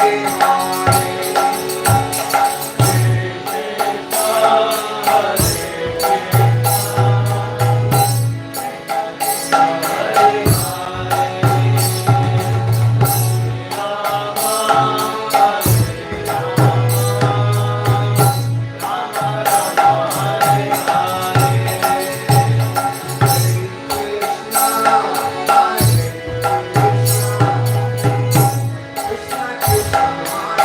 Krishna, Krishna,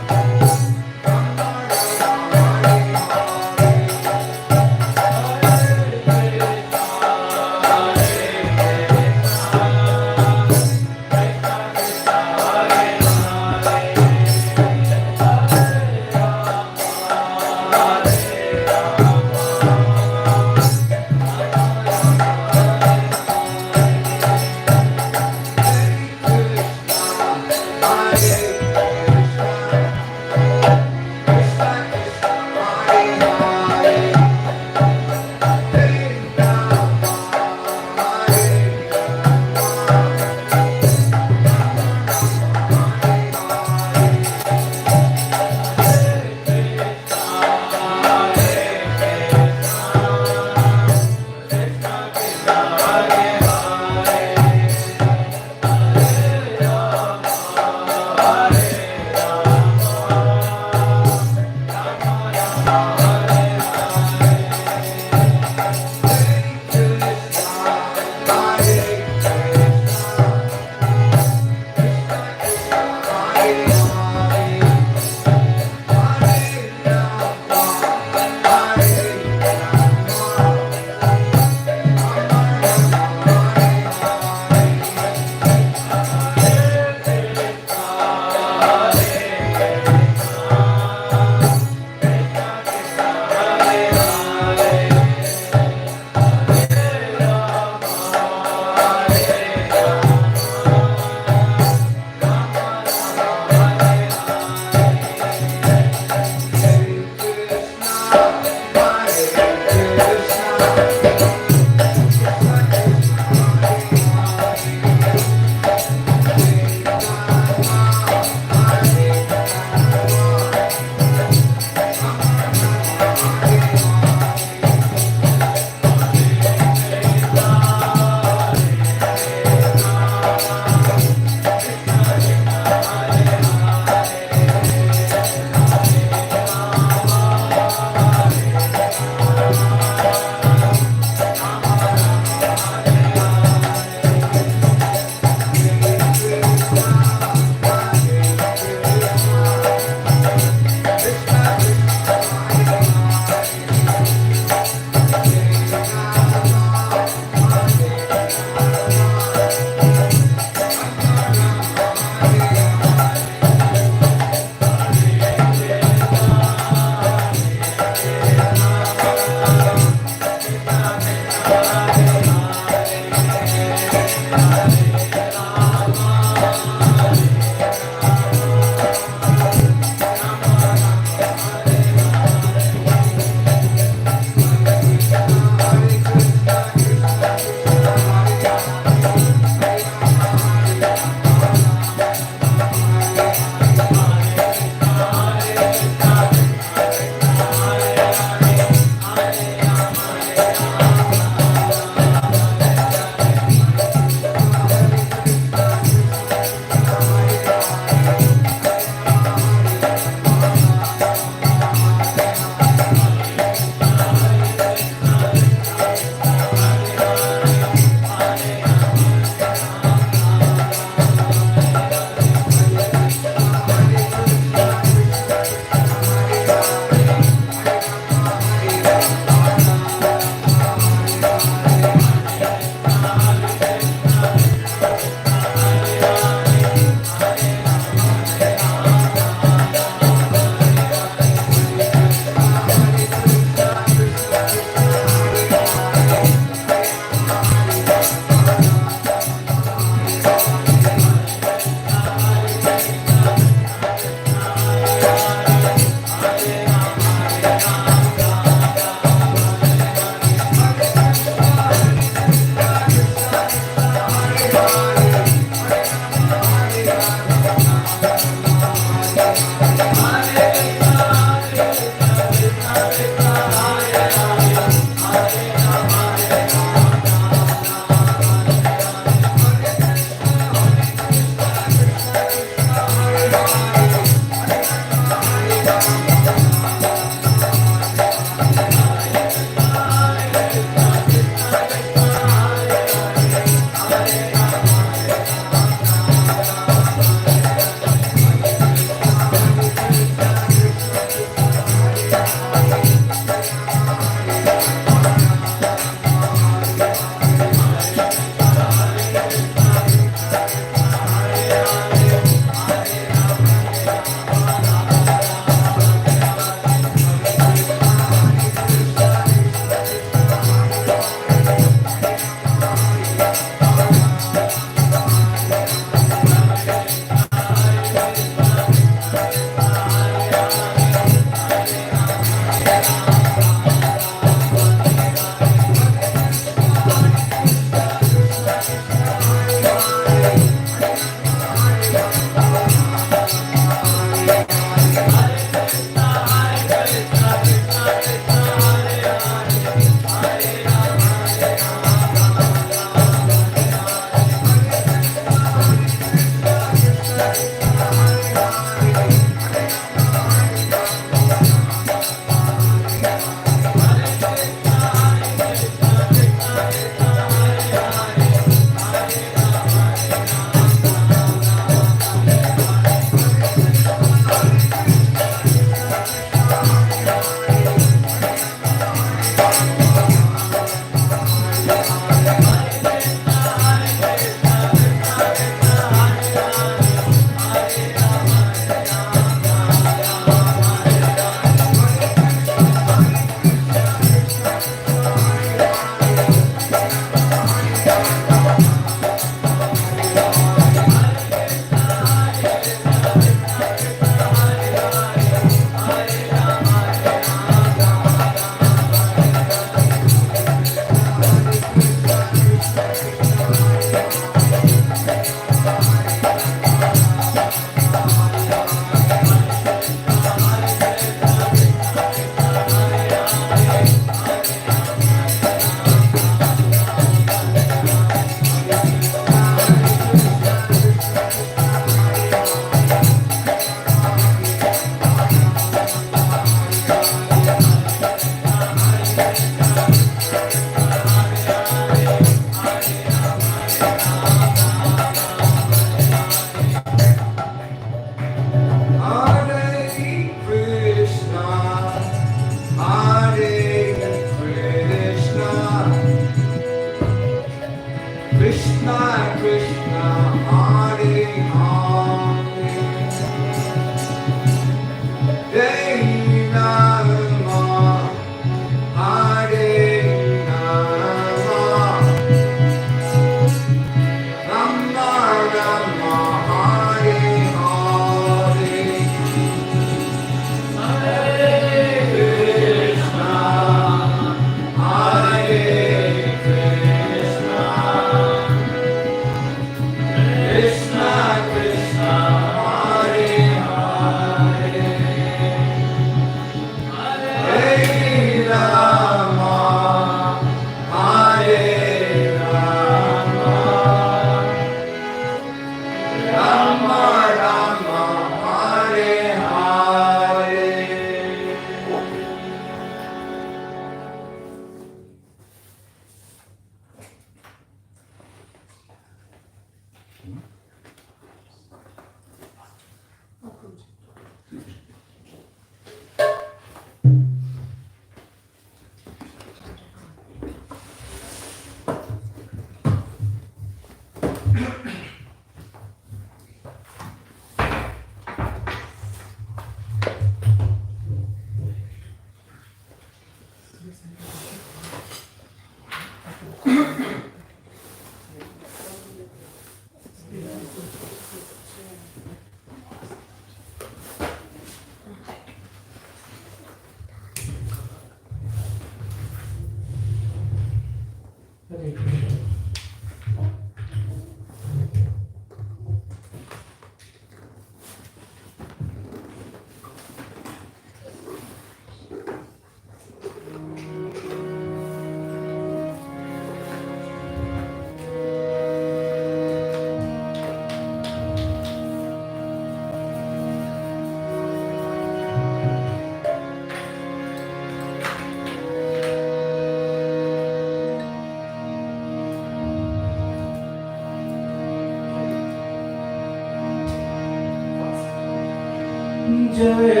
जय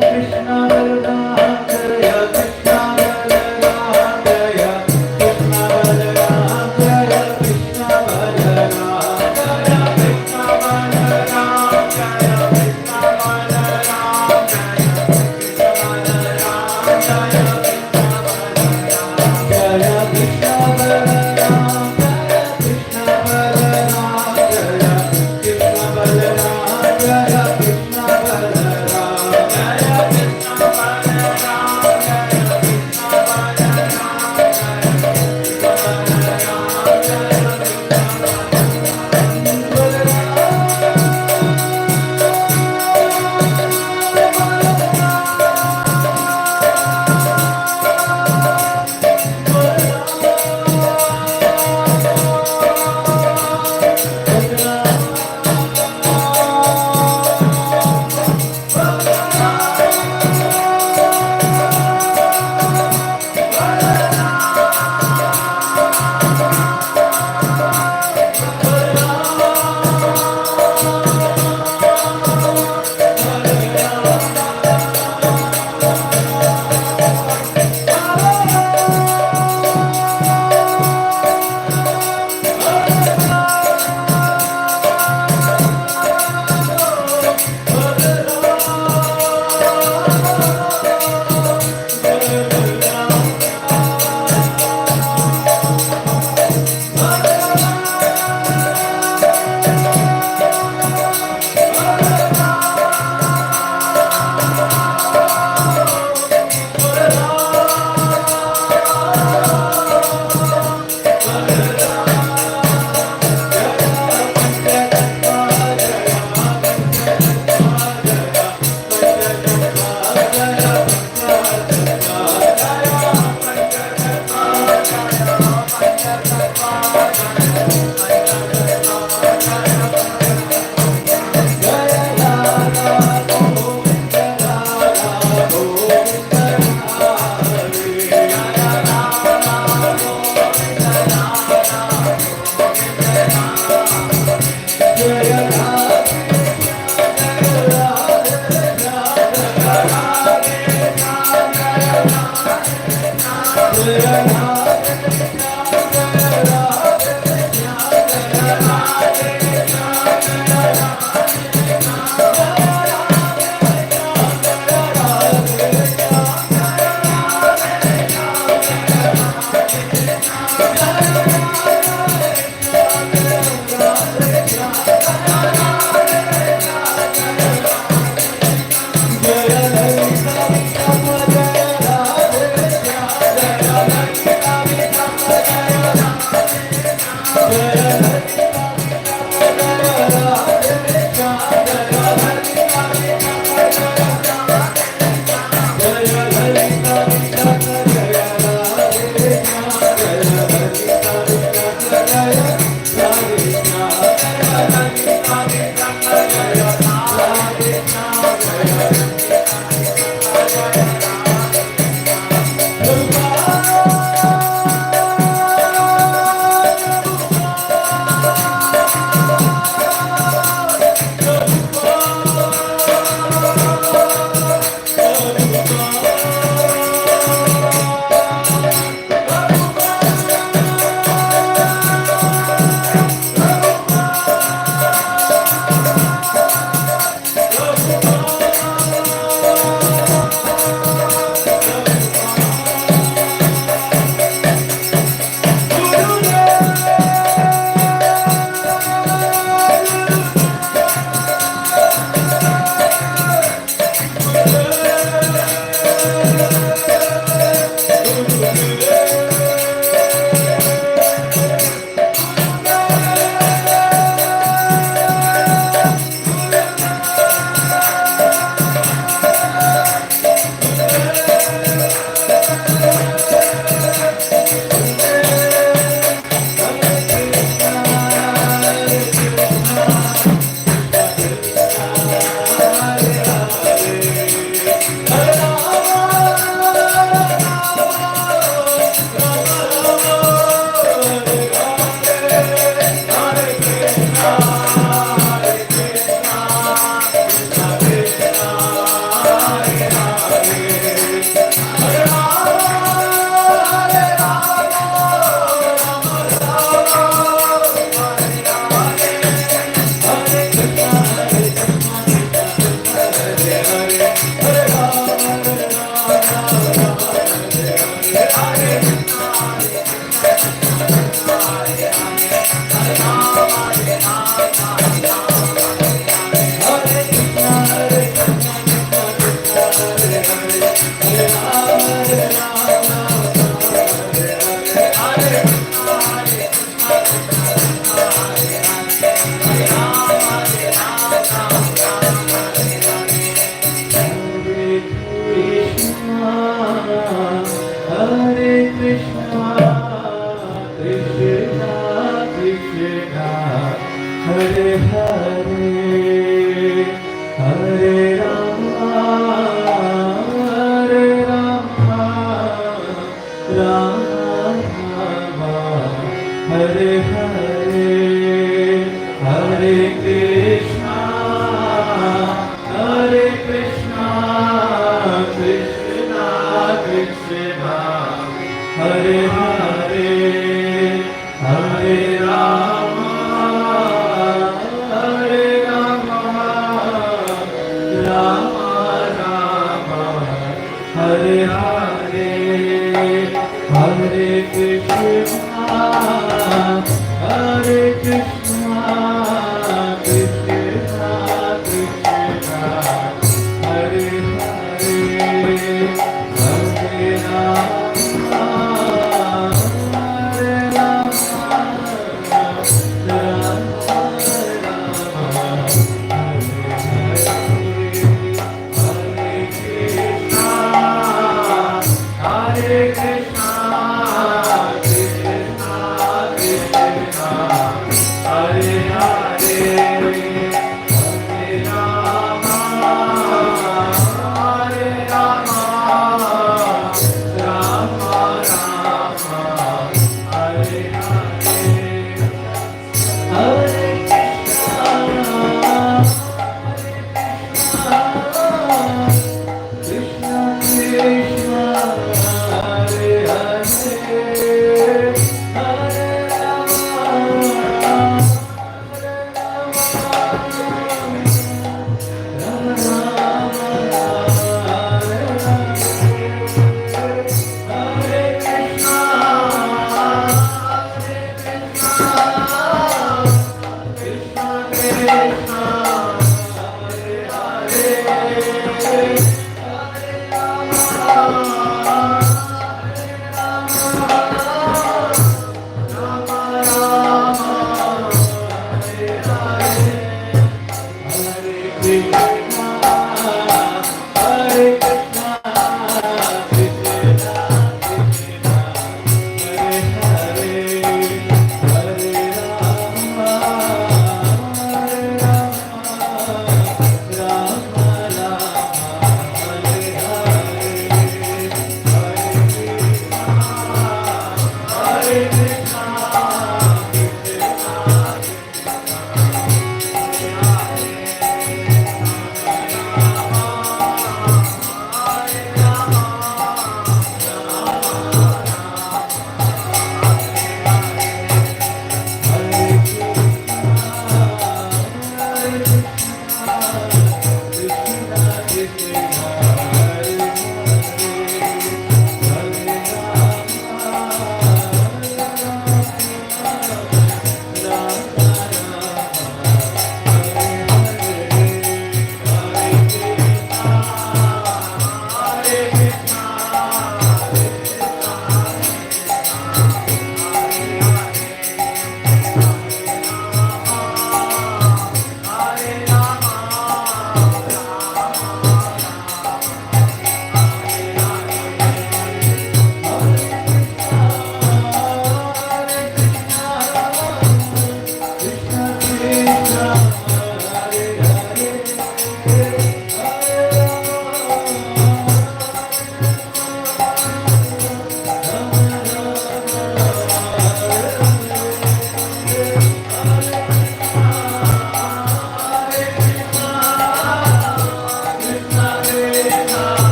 कृष्ण बलराम जय कृष्ण बलराम जय कृष्ण बलराम जय कृष्ण बलराम जय कृष्ण बलराम जय कृष्ण बलराम जय कृष्ण बलराम जय कृष्ण बलराम जय कृष्ण बलराम जय कृष्ण बलराम जय Krishna Balram Hare Hare, Hare Rama, Hare Rama, Rama Rama, Hare Hare, Hare Krishna, Hare Krishna, Krishna Krishna, Hare Hare, Hare Rama, Hare Rama, Rama Rama, Hare Hare, Hare Krishna, Hare Krishna, Krishna Krishna, Hare Hare, Hare Rama, Hare Rama, Rama Rama, Hare Hare, Hare Krishna, Krishna Krishna, Hare Hare, Hare Rama, Hare Rama, Rama Rama, Hare Hare, Hare Krishna, Krishna Krishna, Hare Hare, Hare Rama, Hare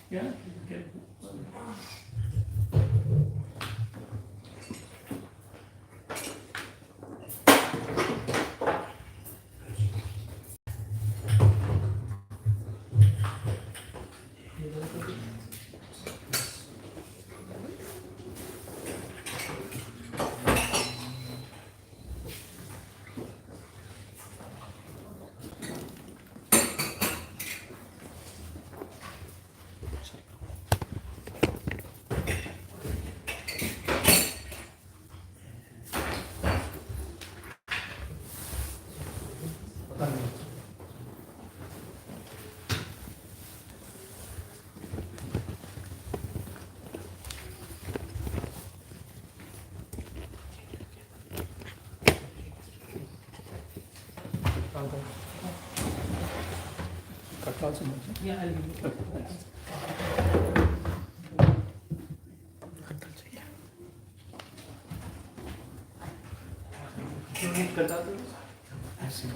Yeah. Okay. Cut also mention. Yeah, I'll give you. You need cut out this? I see.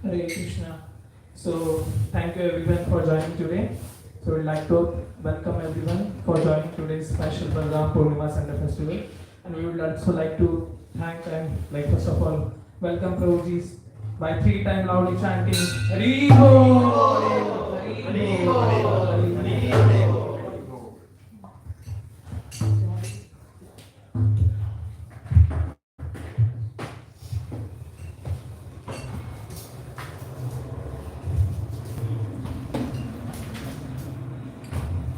Hare Krishna. So thank you everyone for joining today. So we'd like to welcome everyone for joining today's special Balram Purnima Sunday Festival. And we would also like to thank and first of all welcome Prabhuji by 3 times loudly chanting Hari Bol, Hari Bol, Hari Bol.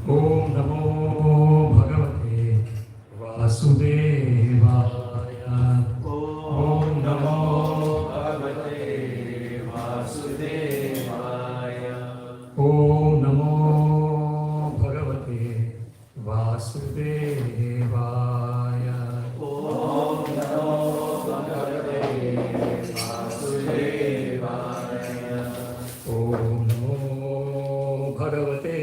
Om Namo Bhagavate Vasudevaya. Om Namo Bhagavate Vasudevaya. Om Namo Bhagavate Vasudevaya. Om Namo Bhagavate Vasudevaya. Om Namo Bhagavate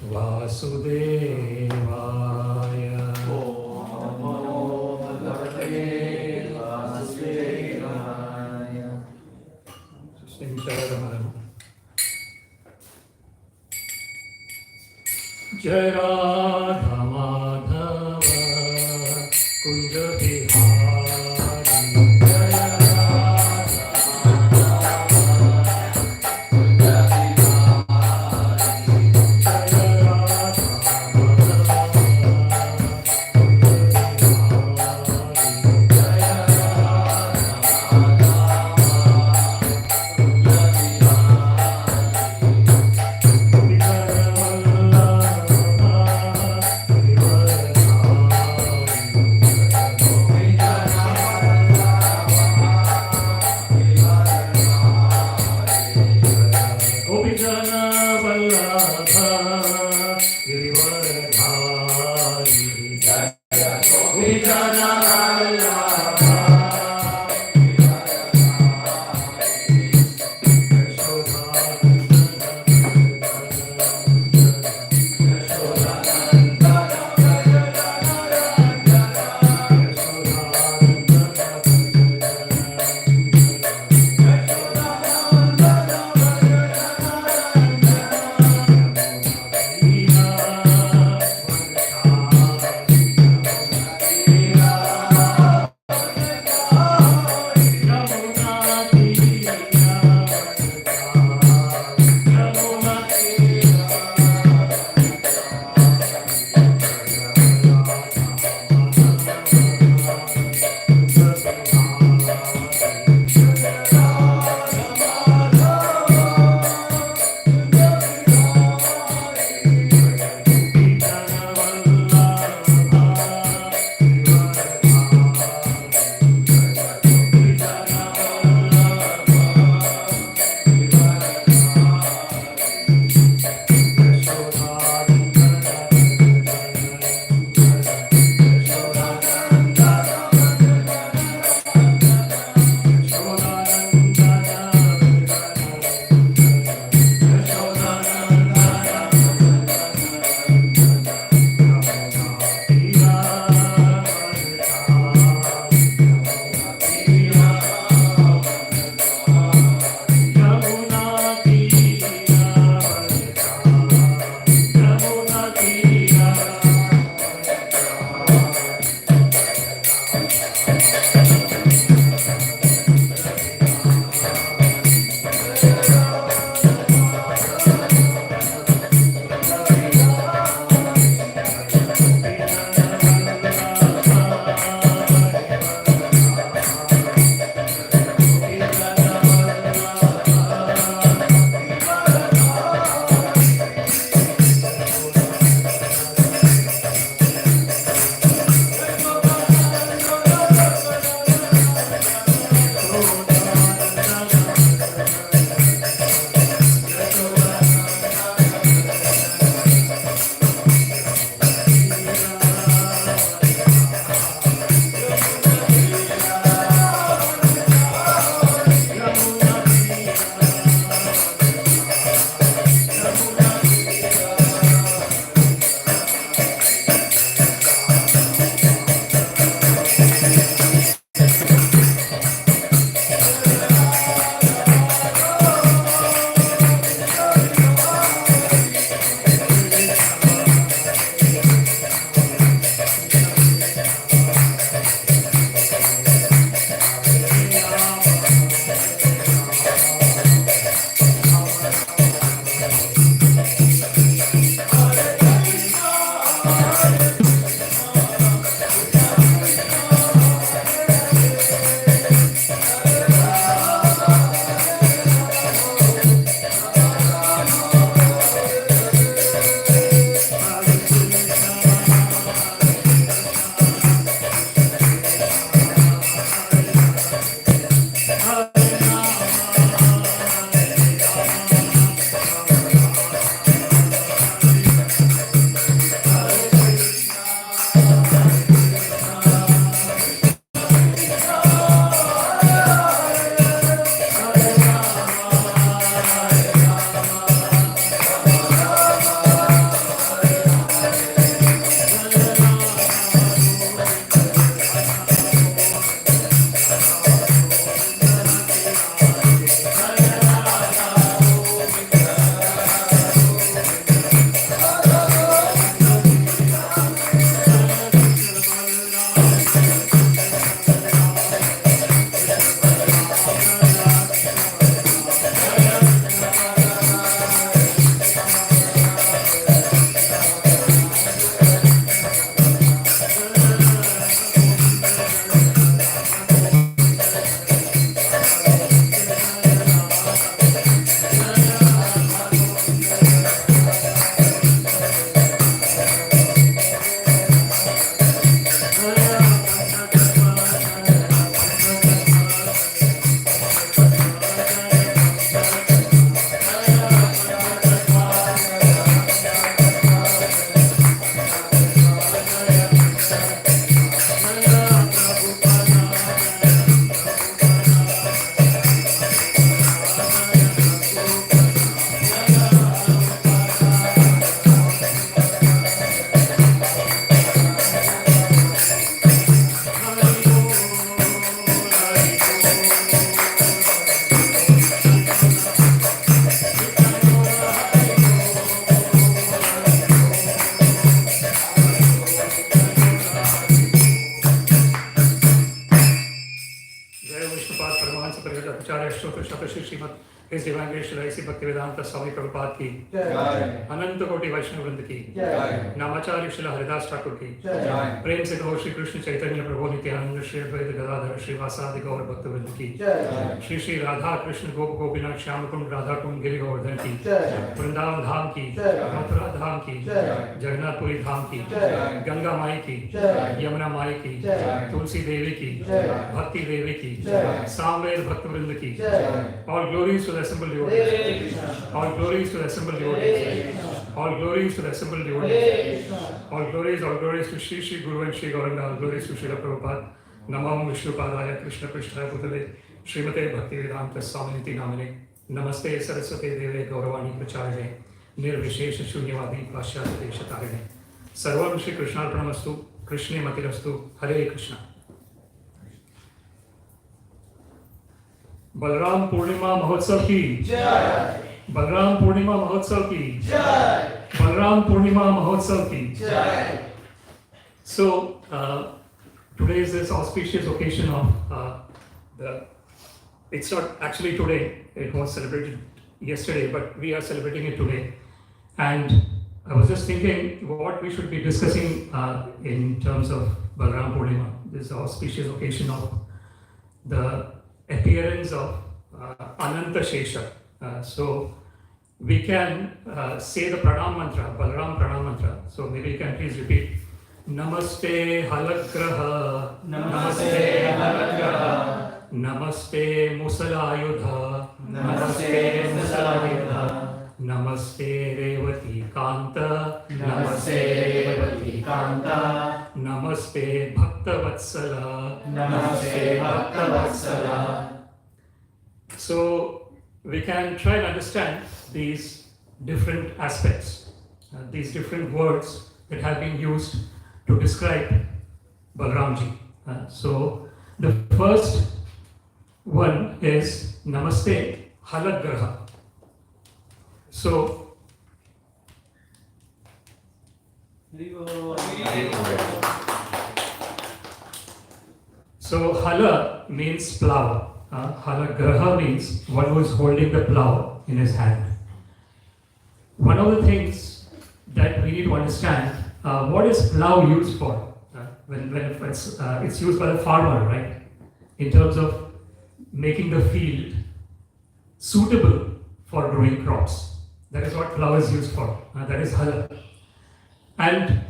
Vasudevaya. Om Namo Bhagavate Vasudevaya. Sing Sharanam. Jai Radha Madhava Kunja Bihari. Jai Radha His Divine Grace Shri A.C. Bhaktivedanta Swami Prabhupada ki, Jai. Ananta Koti Vaishnava Vrinda ki, Jai. Namacharya Shri Haridas Thakur ki, Jai. Prem se Gaur Shri Krishna Chaitanya Prabhu Nityananda Shri Advaita Gadadhara Shri Vasadi Gaur Bhakta Vrinda ki, Jai. Shri Shri Radha Krishna Gop Gopinath Shyam Kund Radha Kund Giri Govardhan ki, Jai. Vrindavan Dham ki, Jai. Mathura Dham ki, Jai. Jagannath Puri Dham ki, Jai. Ganga Mai ki, Jai. Yamuna Mai ki, Jai. Tulsi Devi ki, Jai. Bhakti Devi ki, Jai. Samved Bhakta Vrinda ki. Jai. All glories to the assembled devotees. Hare Krishna. All glories to the assembled Hare devotees. Krishna. All glories to the assembled Hare devotees. Krishna. All glories to Shri Guru and Shri Gauranga. All glories to Srila Prabhupada. Namam Vishnu Padaya Krishna Krishnaya Bhutale Srimate Bhaktivedanta Swaminiti Namane. Namaste Saraswate Deve Gauravani Pracharine. Nirvishesha Shunyavadi Pashyata Deshatarine. Sarvam Shri Krishna Arpanamastu. Krishne Matirastu. Hare Krishna. Balram पूर्णिमा महोत्सव की Jai. Balram पूर्णिमा महोत्सव की Jai. Balram पूर्णिमा महोत्सव की Jai. So today is this auspicious occasion of it's not actually today, it was celebrated yesterday, but we are celebrating it today. And I was just thinking what we should be discussing in terms of Balram Purnima, this auspicious occasion of the appearance of Ananta Shesha. So we can say the pranam mantra, Balram pranam mantra. So maybe you can please repeat. Namaste Halagraha, Namaste Halagraha. Namaste Musalayudha, Namaste Musalayudha. Namaste Revati Kanta, Namaste Revati Kanta. Namaste Bhaktavatsala. Namaste Bhaktavatsala. So we can try and understand these different aspects, these different words that have been used to describe Balramji. So the first one is Namaste Halagraha. So hala means plow. Halagraha means one who is holding the plow in his hand. One of the things that we need to understand, what is plow used for? When it's used by the farmer, right? In terms of making the field suitable for growing crops. That is what plow is used for. That is hala. And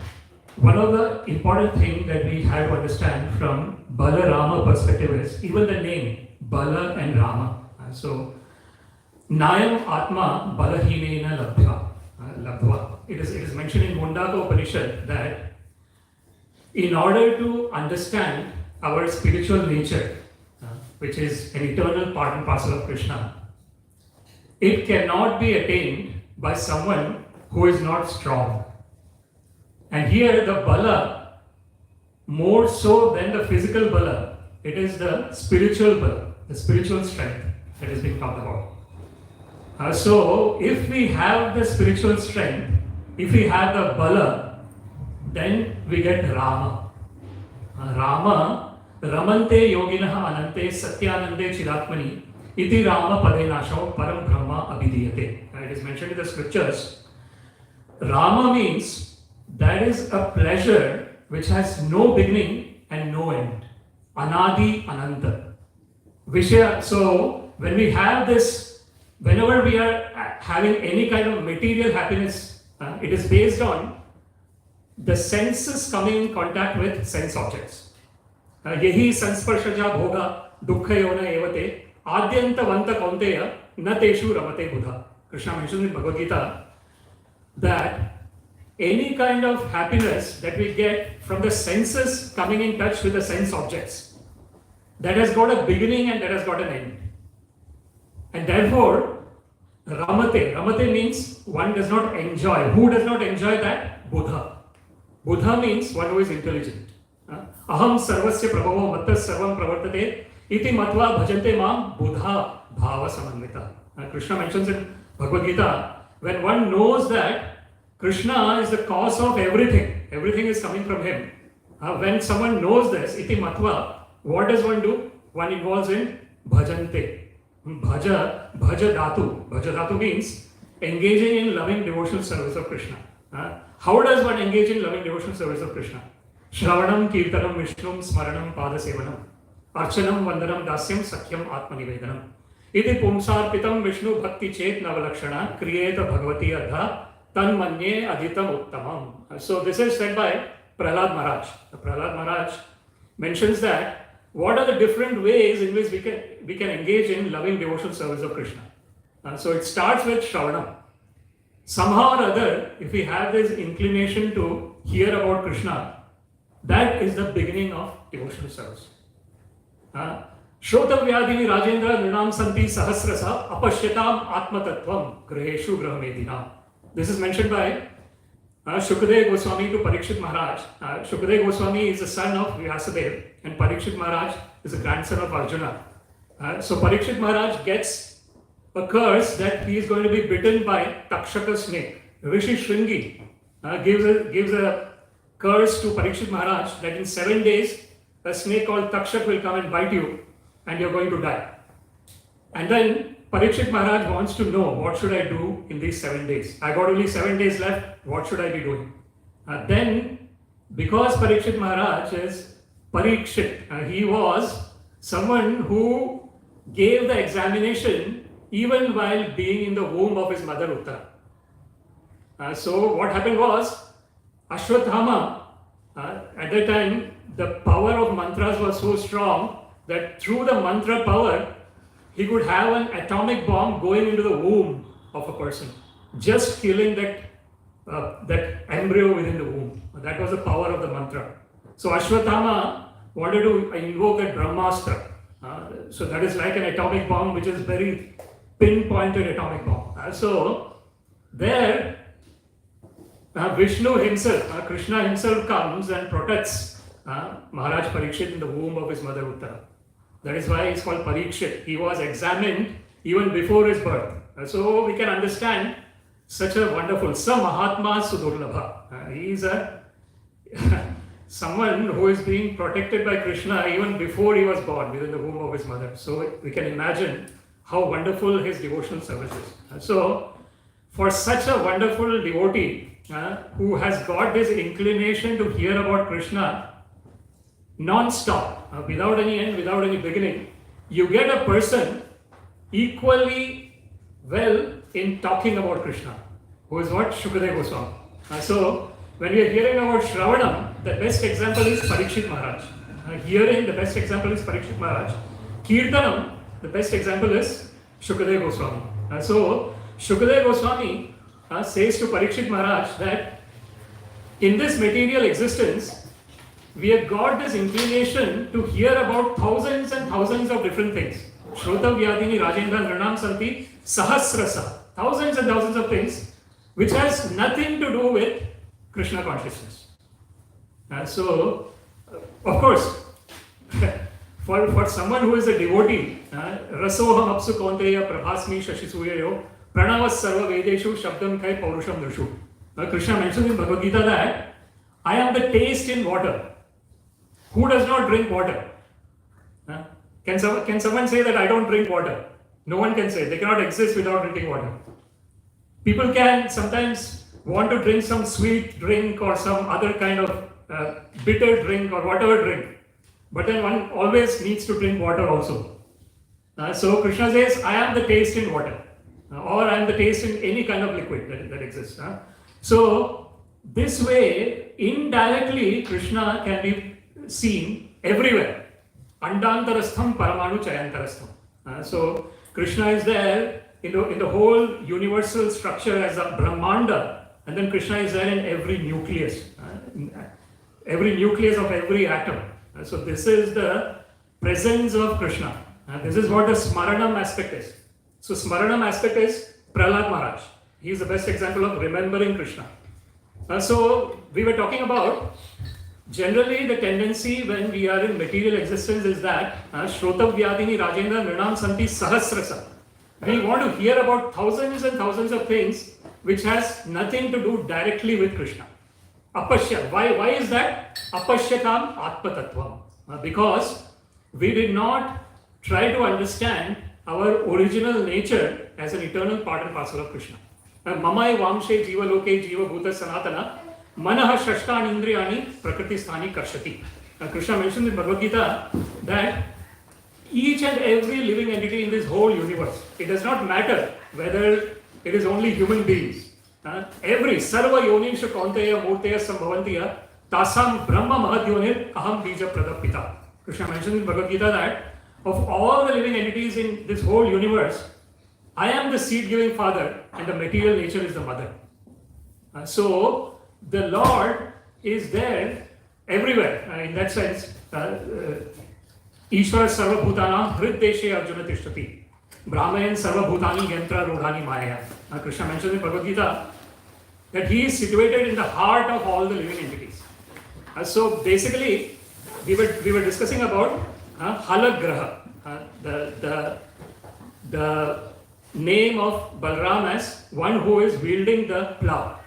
one of the important things that we have to understand from Balarama perspective is even the name Bala and Rama. So Nayam Atma Balahinena Labdhva. It is mentioned in Mundaka Upanishad that in order to understand our spiritual nature, which is an eternal part and parcel of Krishna, it cannot be attained by someone who is not strong. And here the Bala, more so than the physical Bala, it is the spiritual Bala, the spiritual strength that is being talked about. So if we have the spiritual strength, if we have the Bala, then we get Rama. Rama, Ramante Yoginaha Anante Satyanande Chiratmani Iti Rama Padenasho Param Brahma Abhidiyate. It is mentioned in the scriptures. Rama means that is a pleasure which has no beginning and no end. Anadi Ananta. Vishya. So when we have this, whenever we are having any kind of material happiness, it is based on the senses coming in contact with sense objects. Yehi sansparshaja bhoga dukkhayona evate adyantavanta kaunteya na teshu ramate buddha. Krishna mentions in Bhagavad Gita that any kind of happiness that we get from the senses coming in touch with the sense objects, that has got a beginning and that has got an end. And therefore, Ramate means one does not enjoy. Who does not enjoy that? Buddha. Buddha means one who is intelligent. Aham sarvasya prabhavo mattas sarvam pravartate iti matva bhajante mam buddha bhava samanvita. Krishna mentions in Bhagavad Gita, when one knows that Krishna is the cause of everything, everything is coming from him. When someone knows this, iti matva, what does one do? One involves in bhajante. Bhaja Dhatu. Bhaja Dhatu means engaging in loving devotional service of Krishna. How does one engage in loving devotional service of Krishna? Shravanam, Kirtanam, Vishnum, Smaranam, Padasevanam, Archanam, Vandanam, Dasyam, Sakhyam, Atmanivedanam. Iti Pumsarpitam Vishnu Bhakti Chet Navalakshana Kriyeta Bhagavati Adha Tan Manye Adhitam Uttamam. So this is said by Prahlad Maharaj. Prahlad Maharaj mentions that what are the different ways in which we can engage in loving devotional service of Krishna. So it starts with Shravanam. Somehow or other, if we have this inclination to hear about Krishna, that is the beginning of devotional service. Shrotavyadini Rajendra Nrinam Santi Sahasrasa Apashyatam Atmatattvam Graheshu Grahamedinam. This is mentioned by Shukadeva Goswami to Parikshit Maharaj. Shukadeva Goswami is the son of Vyasadeva and Parikshit Maharaj is the grandson of Arjuna. So Parikshit Maharaj gets a curse that he is going to be bitten by Takshaka snake. Rishi Shringi gives a curse to Parikshit Maharaj that in 7 days a snake called Takshak will come and bite you and you're going to die. And then Parikshit Maharaj wants to know, what should I do in these 7 days? I got only 7 days left, what should I be doing? Then, because Parikshit Maharaj is Parikshit, he was someone who gave the examination even while being in the womb of his mother Uttara. So what happened was, Ashwathama, at that time, the power of mantras was so strong that through the mantra power, he could have an atomic bomb going into the womb of a person, just killing that embryo within the womb. That was the power of the mantra. So Ashwathama wanted to invoke that Brahmastra. So that is like an atomic bomb, which is very pinpointed atomic bomb. So there, Vishnu himself, Krishna himself comes and protects Maharaj Parikshit in the womb of his mother Uttara. That is why he's called Parikshit. He was examined even before his birth. So we can understand such a wonderful Mahatma Sudurlabha. He is someone who is being protected by Krishna even before he was born within the womb of his mother. So we can imagine how wonderful his devotional service is. So for such a wonderful devotee who has got this inclination to hear about Krishna non-stop, without any end, without any beginning, you get a person equally well in talking about Krishna, who is what? Shukadeva Goswami. So when we are hearing about Shravanam, the best example is Parikshit Maharaj. Hearing, the best example is Parikshit Maharaj. Kirtanam, the best example is Shukadeva Goswami. So Shukadeva Goswami says to Parikshit Maharaj that in this material existence, we have got this inclination to hear about thousands and thousands of different things. Shrotavyadini Rajendra Nrinam Santi Sahasrasa. Thousands and thousands of things which has nothing to do with Krishna consciousness. So, of course, for someone who is a devotee, Rasoham Apsu Kaunteya Prabhasmi Shashisuyayo Pranavas Sarva Vedeshu Shabdam Kai Paurusham Nushu. Krishna mentions in Bhagavad Gita that I am the taste in water. Who does not drink water? Can someone say that I don't drink water? No one can say. They cannot exist without drinking water. People can sometimes want to drink some sweet drink or some other kind of bitter drink or whatever drink. But then one always needs to drink water also. So Krishna says, I am the taste in water. Or I am the taste in any kind of liquid that exists. So this way, indirectly, Krishna can be seen everywhere. Andantarastham Paramanu Chayantarastham. So Krishna is there in the whole universal structure as a Brahmanda, and then Krishna is there in every nucleus of every atom. So this is the presence of Krishna. This is what the Smaranam aspect is. So Smaranam aspect is Prahlad Maharaj. He is the best example of remembering Krishna. So we were talking about generally the tendency when we are in material existence is that Shrotavyadini Rajendra Nrinam Santi Sahasrasa. We want to hear about thousands and thousands of things which has nothing to do directly with Krishna. Apashya. Why is that? Apashyatam Atmatattvam. Because we did not try to understand our original nature as an eternal part and parcel of Krishna. Mamai vamshe jiva loke jiva bhuta sanatana manah shashtan indriyani prakriti sthani karshati. Krishna mentioned in Bhagavad Gita that each and every living entity in this whole universe, it does not matter whether it is only human beings. Every sarva yonisha kaunteya murteya sambhavantiya tasam brahma mahadyonir aham bija pradapita. Krishna mentioned in Bhagavad Gita that of all the living entities in this whole universe, I am the seed-giving father and the material nature is the mother. So the Lord is there everywhere. In that sense, Ishvara sarva bhutanam hriddeshe arjuna tishtati. Brahmayan sarva bhutani yantra rodhani maya. Krishna mentions in Bhagavad Gita that he is situated in the heart of all the living entities. So basically, we were discussing about halagraha, the name of Balram as one who is wielding the plough.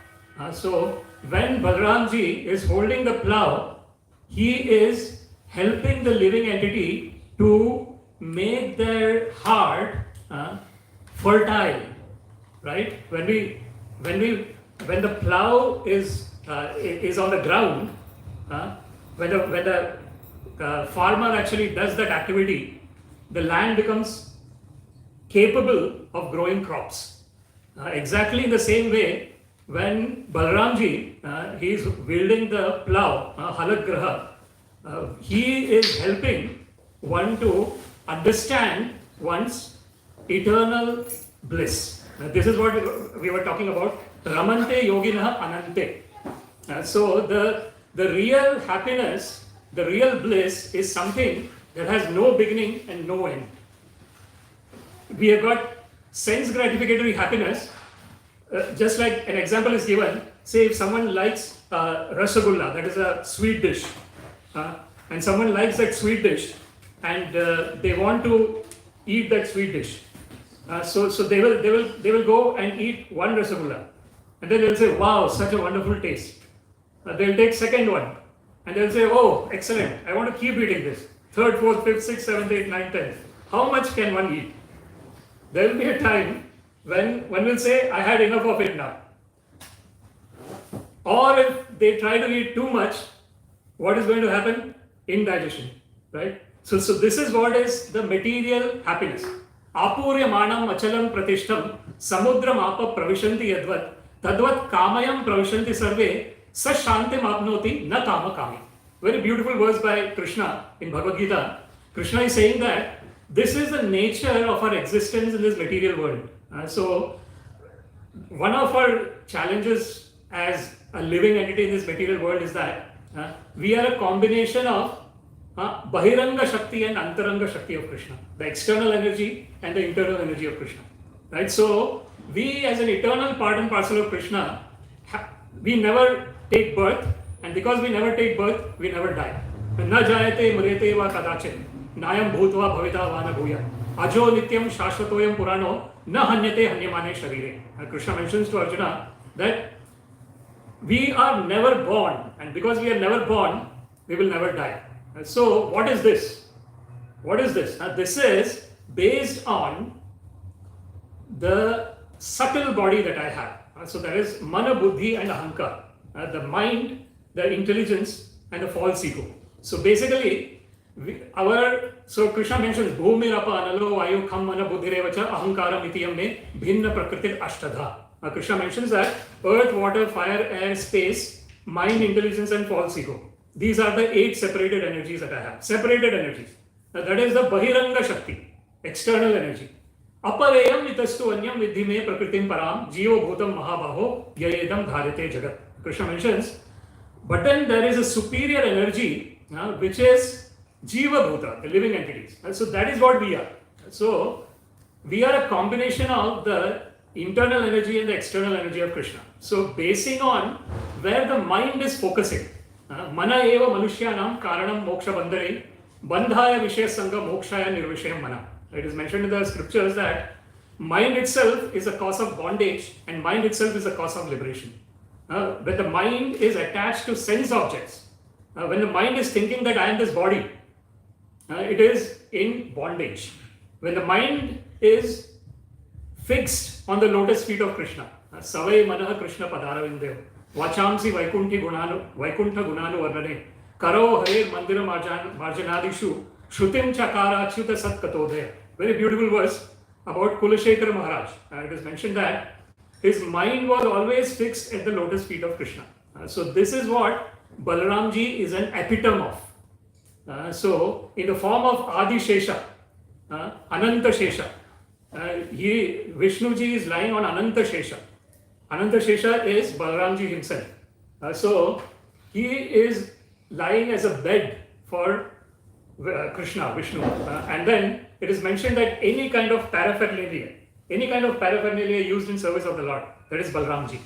So when Balramji is holding the plough, he is helping the living entity to make their heart fertile, right? When the plough is on the ground, when the farmer actually does that activity, the land becomes capable of growing crops. Exactly in the same way, when Balramji he is wielding the plough, halagraha, he is helping one to understand one's eternal bliss. This is what we were talking about. Ramante yoginah anante. So the real happiness, the real bliss is something that has no beginning and no end. We have got sense gratificatory happiness. Just like an example is given, say if someone likes rasagulla, that is a sweet dish, and someone likes that sweet dish, and they want to eat that sweet dish. So they will go and eat one rasagulla, and then they'll say, "Wow, such a wonderful taste." They'll take second one, and they'll say, "Oh, excellent! I want to keep eating this." Third, fourth, fifth, sixth, seventh, eighth, ninth, tenth. How much can one eat? There will be a time when one will say, "I had enough of it now." Or if they try to eat too much, what is going to happen? Indigestion, right? So this is what is the material happiness. Apurya manam achalam pratishtam samudram apa pravishanti yadvat tadvat kamayam pravishanti sarve sa shantim apnoti na kama kami. Very beautiful verse by Krishna in Bhagavad Gita. Krishna is saying that this is the nature of our existence in this material world. So one of our challenges as a living entity in this material world is that we are a combination of Bahiranga Shakti and Antaranga Shakti of Krishna, the external energy and the internal energy of Krishna. Right? So we as an eternal part and parcel of Krishna, we never take birth, and because we never take birth, we never die. Na jayate mrete va kadachin, nayam bhutva bhavita vana bhuya, ajo nityam shashvatoyam purano, na hanyate hanyamane sharire. Krishna mentions to Arjuna that we are never born, and because we are never born, we will never die. So what is this? What is this? This is based on the subtle body that I have. So that is mana, buddhi and ahankar. The mind, the intelligence and the false ego. So basically, so Krishna mentions bhumir apa analo vayu kham mana buddhirevacha ahankaram itiyam me bhinna prakritir ashtadha. Krishna mentions that earth, water, fire, air, space, mind, intelligence and false ego. These are the 8 separated energies that I have. Separated energies. That is the Bahiranga Shakti, external energy. Apareyam nitastu anyam vidhi me prakritim param jiva bhutam mahabaho yayedam dharite jagat. Krishna mentions, but then there is a superior energy which is jiva bhuta, the living entities. So that is what we are. So we are a combination of the internal energy and the external energy of Krishna. So basing on where the mind is focusing, mana eva manushyanam karanam moksha bandhare bandhaya vishaya sangha mokshaya nirvishayam mana. It is mentioned in the scriptures that mind itself is a cause of bondage and mind itself is a cause of liberation. When the mind is attached to sense objects, when the mind is thinking that I am this body, it is in bondage. When the mind is fixed on the lotus feet of Krishna. Savai Manaha Krishna Padaravindev. Vachamsi Vaikuntha Gunanu Varnane. Karo Hare Mandira Marjanadishu. Shrutim Chakara Achyuta Sat Katodaya. Very beautiful verse about Kulashekara Maharaj. It is mentioned that his mind was always fixed at the lotus feet of Krishna. So this is what Balramji is an epitome of. So in the form of Adi Shesha, Ananta Shesha, Vishnuji is lying on Ananta Shesha. Ananta Shesha is Balramji himself. So he is lying as a bed for Krishna, Vishnu. And then it is mentioned that any kind of paraphernalia used in service of the Lord, that is Balramji.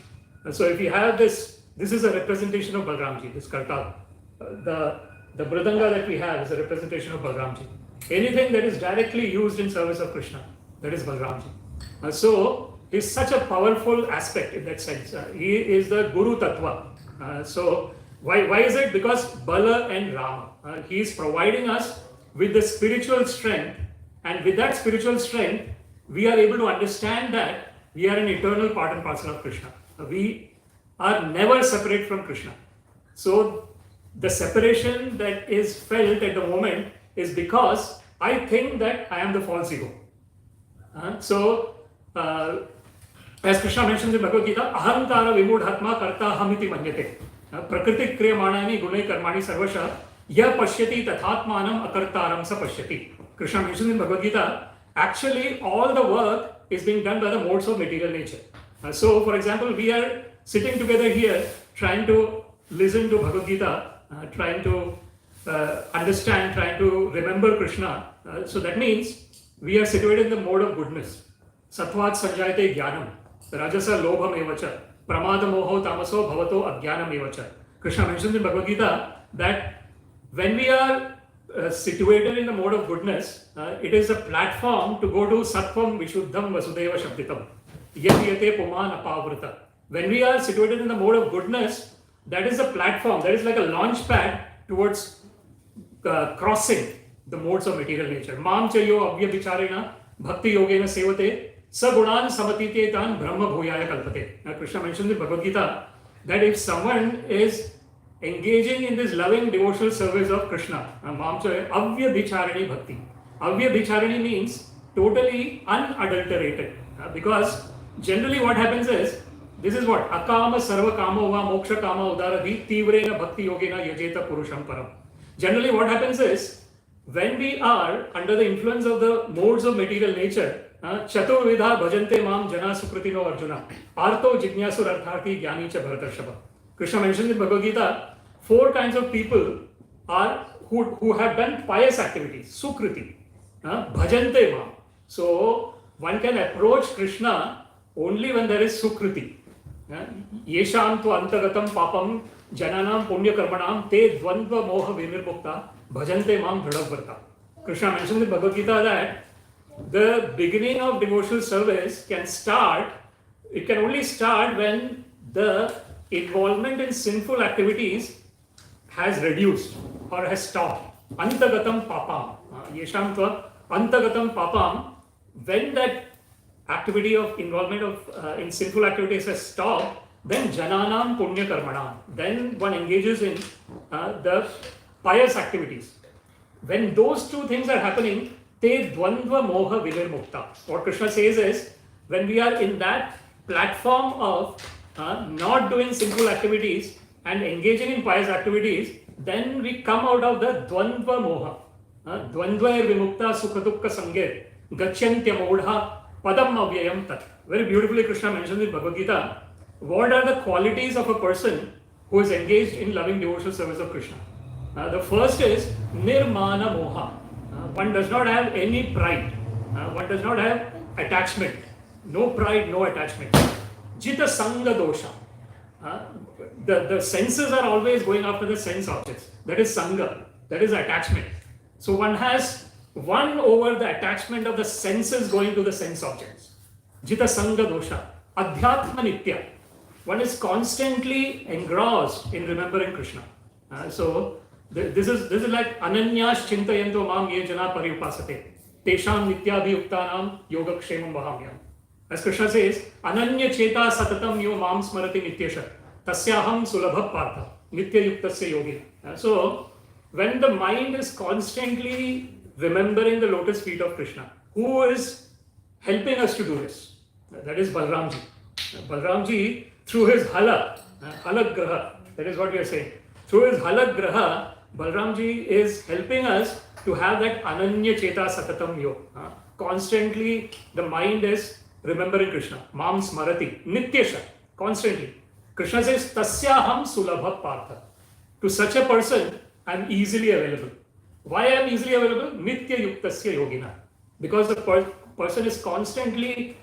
So if you have this is a representation of Balramji, this kartal. The mridanga that we have is a representation of Balramji. Anything that is directly used in service of Krishna, that is Balramji. So he is such a powerful aspect in that sense. He is the Guru Tattva. So why is it? Because Bala and Rama. He is providing us with the spiritual strength, and with that spiritual strength, we are able to understand that we are an eternal part and parcel of Krishna. We are never separate from Krishna. So the separation that is felt at the moment is because I think that I am the false ego. As Krishna mentions in Bhagavad Gita, Ahankara vimudhatma karta hamiti manyate. Prakriti kriyamanani gunai karmani sarvasha ya pashyati tathatmanam akartaram sa pashyati. Krishna mentions in Bhagavad Gita, actually all the work is being done by the modes of material nature. So for example, we are sitting together here trying to listen to Bhagavad Gita, trying to understand, trying to remember Krishna. So that means we are situated in the mode of goodness. Sattvat sanjayate jnanam, rajasa lobham evacha, pramada moho tamaso bhavato ajnanam evacha. Krishna mentions in Bhagavad Gita that when we are situated in the mode of goodness, it is a platform to go to Sattvam Vishuddham Vasudeva Shabditam. Yate Puman Apavrita. When we are situated in the mode of goodness, that is a platform, that is like a launch pad towards crossing the modes of material nature. Mam chayo avya vicharena bhakti yogena sevate sagunan samatite tan brahma bhuyaya kalpate. Now Krishna mentions in Bhagavad Gita that if someone is engaging in this loving devotional service of Krishna, mam chayo avya vichareni bhakti. Avya vichareni means totally unadulterated. Because generally what happens is, this is what? Akama sarva kama va moksha kama udaradhi tivrena bhakti yogena yajeta purusham param. Generally what happens is, when we are under the influence of the modes of material nature, chaturvidha bhajante mam jana sukritino arjuna, arto jignasu artharthi jnani cha bharatarshava. Krishna mentions in Bhagavad Gita, 4 kinds of people are who have done pious activities, sukriti, bhajante mam. So one can approach Krishna only when there is sukriti. Yesham tu antagatam papam jananam punya karmanam te dvandva moha vinirmukta bhajante mam dhadavarta. Krishna mentions in Bhagavad Gita that the beginning of devotional service it can only start when the involvement in sinful activities has reduced or has stopped. Antagatam papam. Yesham tu antagatam papam. When that activity of involvement in sinful activities has stopped, then jananam punya karmanam. Then one engages in the pious activities. When those 2 things are happening, te dvandva moha vinirmukta. What Krishna says is, when we are in that platform of not doing sinful activities and engaging in pious activities, then we come out of the dvandva moha. Dvandva vimukta sukha sange gachyantya modha padam avyayam tat. Very beautifully Krishna mentions in Bhagavad Gita, what are the qualities of a person who is engaged in loving devotional service of Krishna. The first is nirmana moha. One does not have any pride. One does not have attachment. No pride, no attachment. Jita sanga dosha. The senses are always going after the sense objects. That is sanga. That is attachment. So one has won over the attachment of the senses going to the sense objects. Jita sanga dosha. Adhyatma nitya. One is constantly engrossed in remembering Krishna. So this is like ananyas chintayanto mam ye jana paripasate. tesham nityabhiyuktanam yogakshemam vahamyam. As Krishna says, ananya cheta satatam yo mam smarati nityasha tasyaham sulabha partha nityayuktasya yogi. So, when the mind is constantly remembering the lotus feet of Krishna, who is helping us to do this? That is Balramji. Balramji, through his halagraha, that is what we are saying. Through his halagraha, Balramji is helping us to have that ananya cheta satatam yo. Constantly, the mind is remembering Krishna. Mam smarati, nityasha, constantly. Krishna says, tasyaham sulabha partha. To such a person, I am easily available. Why I am easily available? Nitya yuktasya yogina. Because the person is constantly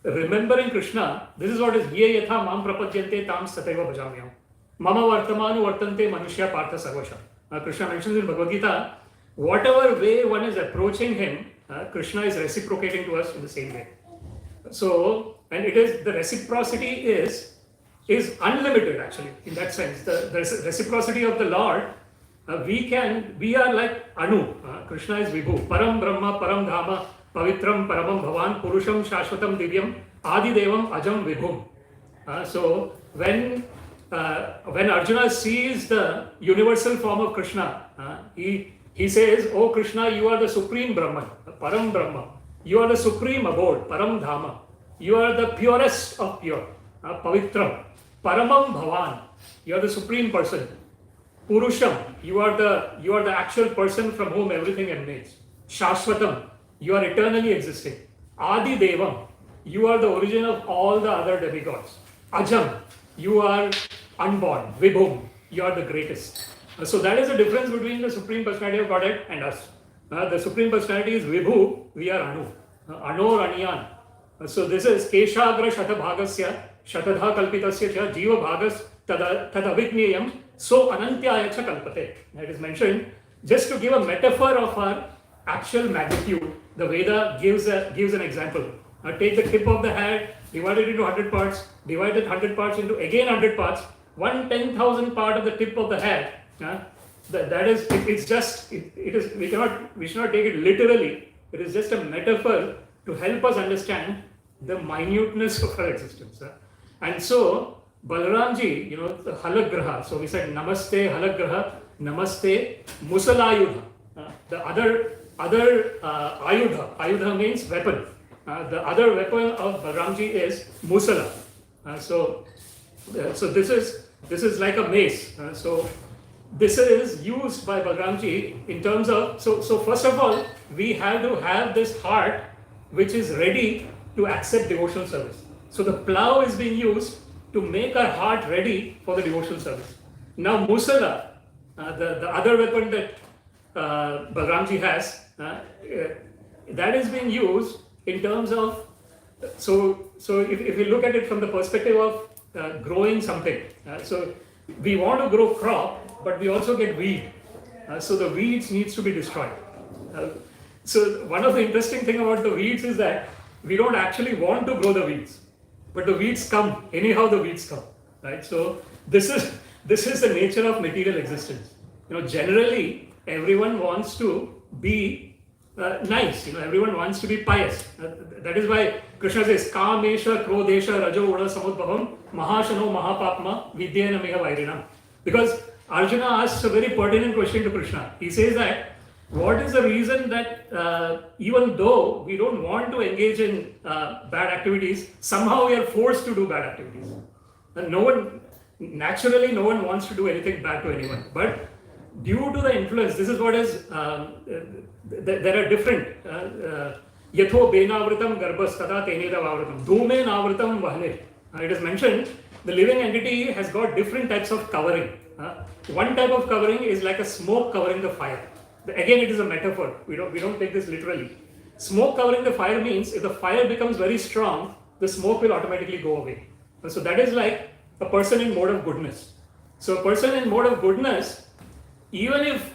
remembering Krishna. This is what is ye yatha mam prapadyante tam sataiva bhajamyam. Mama vartamanu vartante manushya partha sarvasha. Krishna mentions in Bhagavad Gita, whatever way one is approaching him, Krishna is reciprocating to us in the same way. So, and it is, the reciprocity is unlimited actually, in that sense. The reciprocity of the Lord, we are like Anu. Krishna is Vibhu. Param Brahma, Param Dhama, Pavitram, Paramam Bhavan, Purusham, Shashvatam, Divyam, Adi Devam, Ajam, Vibhum. So, when Arjuna sees the universal form of Krishna, he says, "Oh Krishna, you are the supreme Brahman, Param Brahma. You are the supreme abode, Param Dhama. You are the purest of pure, Pavitram. Paramam Bhavan, you are the supreme person. Purusham, you are the actual person from whom everything emanates. Shashvatam, you are eternally existing. Adi Devam, you are the origin of all the other demigods. Ajam, you are unborn. Vibhum, you are the greatest." So that is the difference between the Supreme Personality of Godhead and us. The Supreme Personality is Vibhu, we are Anu. Anor Aniyan. So this is Keshagra Shatabhagasya, Shatadha Kalpitasya cha Jiva Bhagas Tadavigniyam, so Anantyaya cha Kalpate. That is mentioned just to give a metaphor of our actual magnitude. The Veda gives an example. Take the tip of the head, divide it into 100 parts, divide it 100 parts into again 100 parts, 1/10,000th part of the tip of the head. That is, we should not take it literally. It is just a metaphor to help us understand the minuteness of our existence. And so, Balramji, the halagraha. So we said namaste halagraha, namaste musalayudha. The other ayudha means weapon. The other weapon of Balramji is musala. So this is like a mace. So this is used by Balramji in terms of, so first of all, we have to have this heart which is ready to accept devotional service. So the plow is being used to make our heart ready for the devotional service. Now Musala, the other weapon that Balramji has, that is being used in terms of, so if you look at it from the perspective of growing something, so we want to grow crop, but we also get weed. So the weeds needs to be destroyed. So one of the interesting thing about the weeds is that we don't actually want to grow the weeds, but the weeds come, anyhow the weeds come, right? So this is the nature of material existence. Generally everyone wants to be nice, everyone wants to be pious. That is why Krishna says, Kamesha, Krodesha, Rajo, Uda, Samudbhavam, Mahashano, Mahapapma, Vidyena, Meha, Vairinam. Because Arjuna asks a very pertinent question to Krishna. He says that, what is the reason that even though we don't want to engage in bad activities, somehow we are forced to do bad activities? And no one wants to do anything bad to anyone. But due to the influence, this is what is, there are different, Yatho benavritam garbhas tada tenedavavritam, dhume navritam vahne. It is mentioned, the living entity has got different types of covering. One type of covering is like a smoke covering the fire. Again, it is a metaphor. We don't take this literally. Smoke covering the fire means if the fire becomes very strong, the smoke will automatically go away. So that is like a person in mode of goodness. So a person in mode of goodness, even if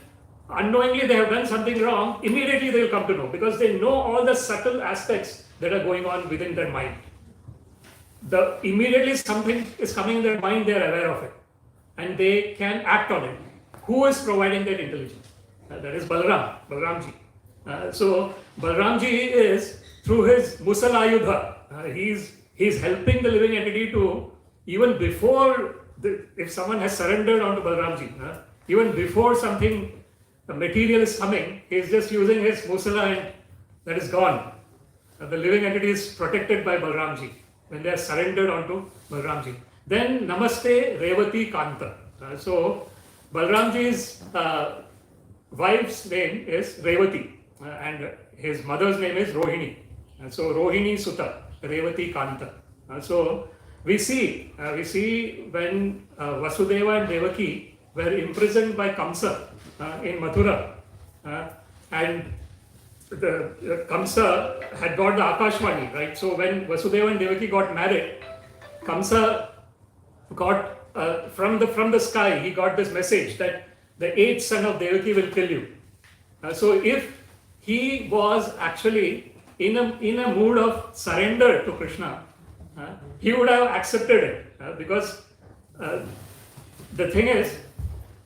unknowingly they have done something wrong, immediately they will come to know, because they know all the subtle aspects that are going on within their mind. Immediately something is coming in their mind, they are aware of it, and they can act on it. Who is providing that intelligence? That is Balramji. So Balramji is through his Musalayudha, he's helping the living entity to even before if someone has surrendered onto Balramji, even before something material is coming, he's just using his Musala and that is gone. The living entity is protected by Balramji when they are surrendered onto Balramji. Then Namaste Revati Kanta. So Balramji's wife's name is Revati and his mother's name is Rohini. So Rohini Sutta, Revati Kanta. So we see when Vasudeva and Devaki were imprisoned by Kamsa in Mathura, and the Kamsa had got the Akashvani, right? So when Vasudeva and Devaki got married, Kamsa got from the sky, he got this message that the eighth son of Devaki will kill you. So if he was actually in a mood of surrender to Krishna, he would have accepted it because the thing is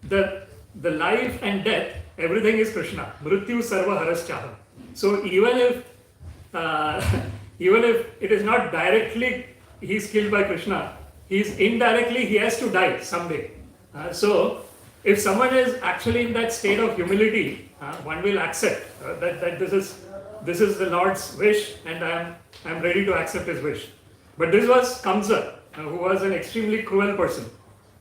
the life and death, everything is Krishna. Mrityu sarva haraschaham. So even if it is not directly he is killed by Krishna, he has to die someday. So if someone is actually in that state of humility, one will accept that this is the Lord's wish and I am ready to accept his wish. But this was Kamsa, who was an extremely cruel person.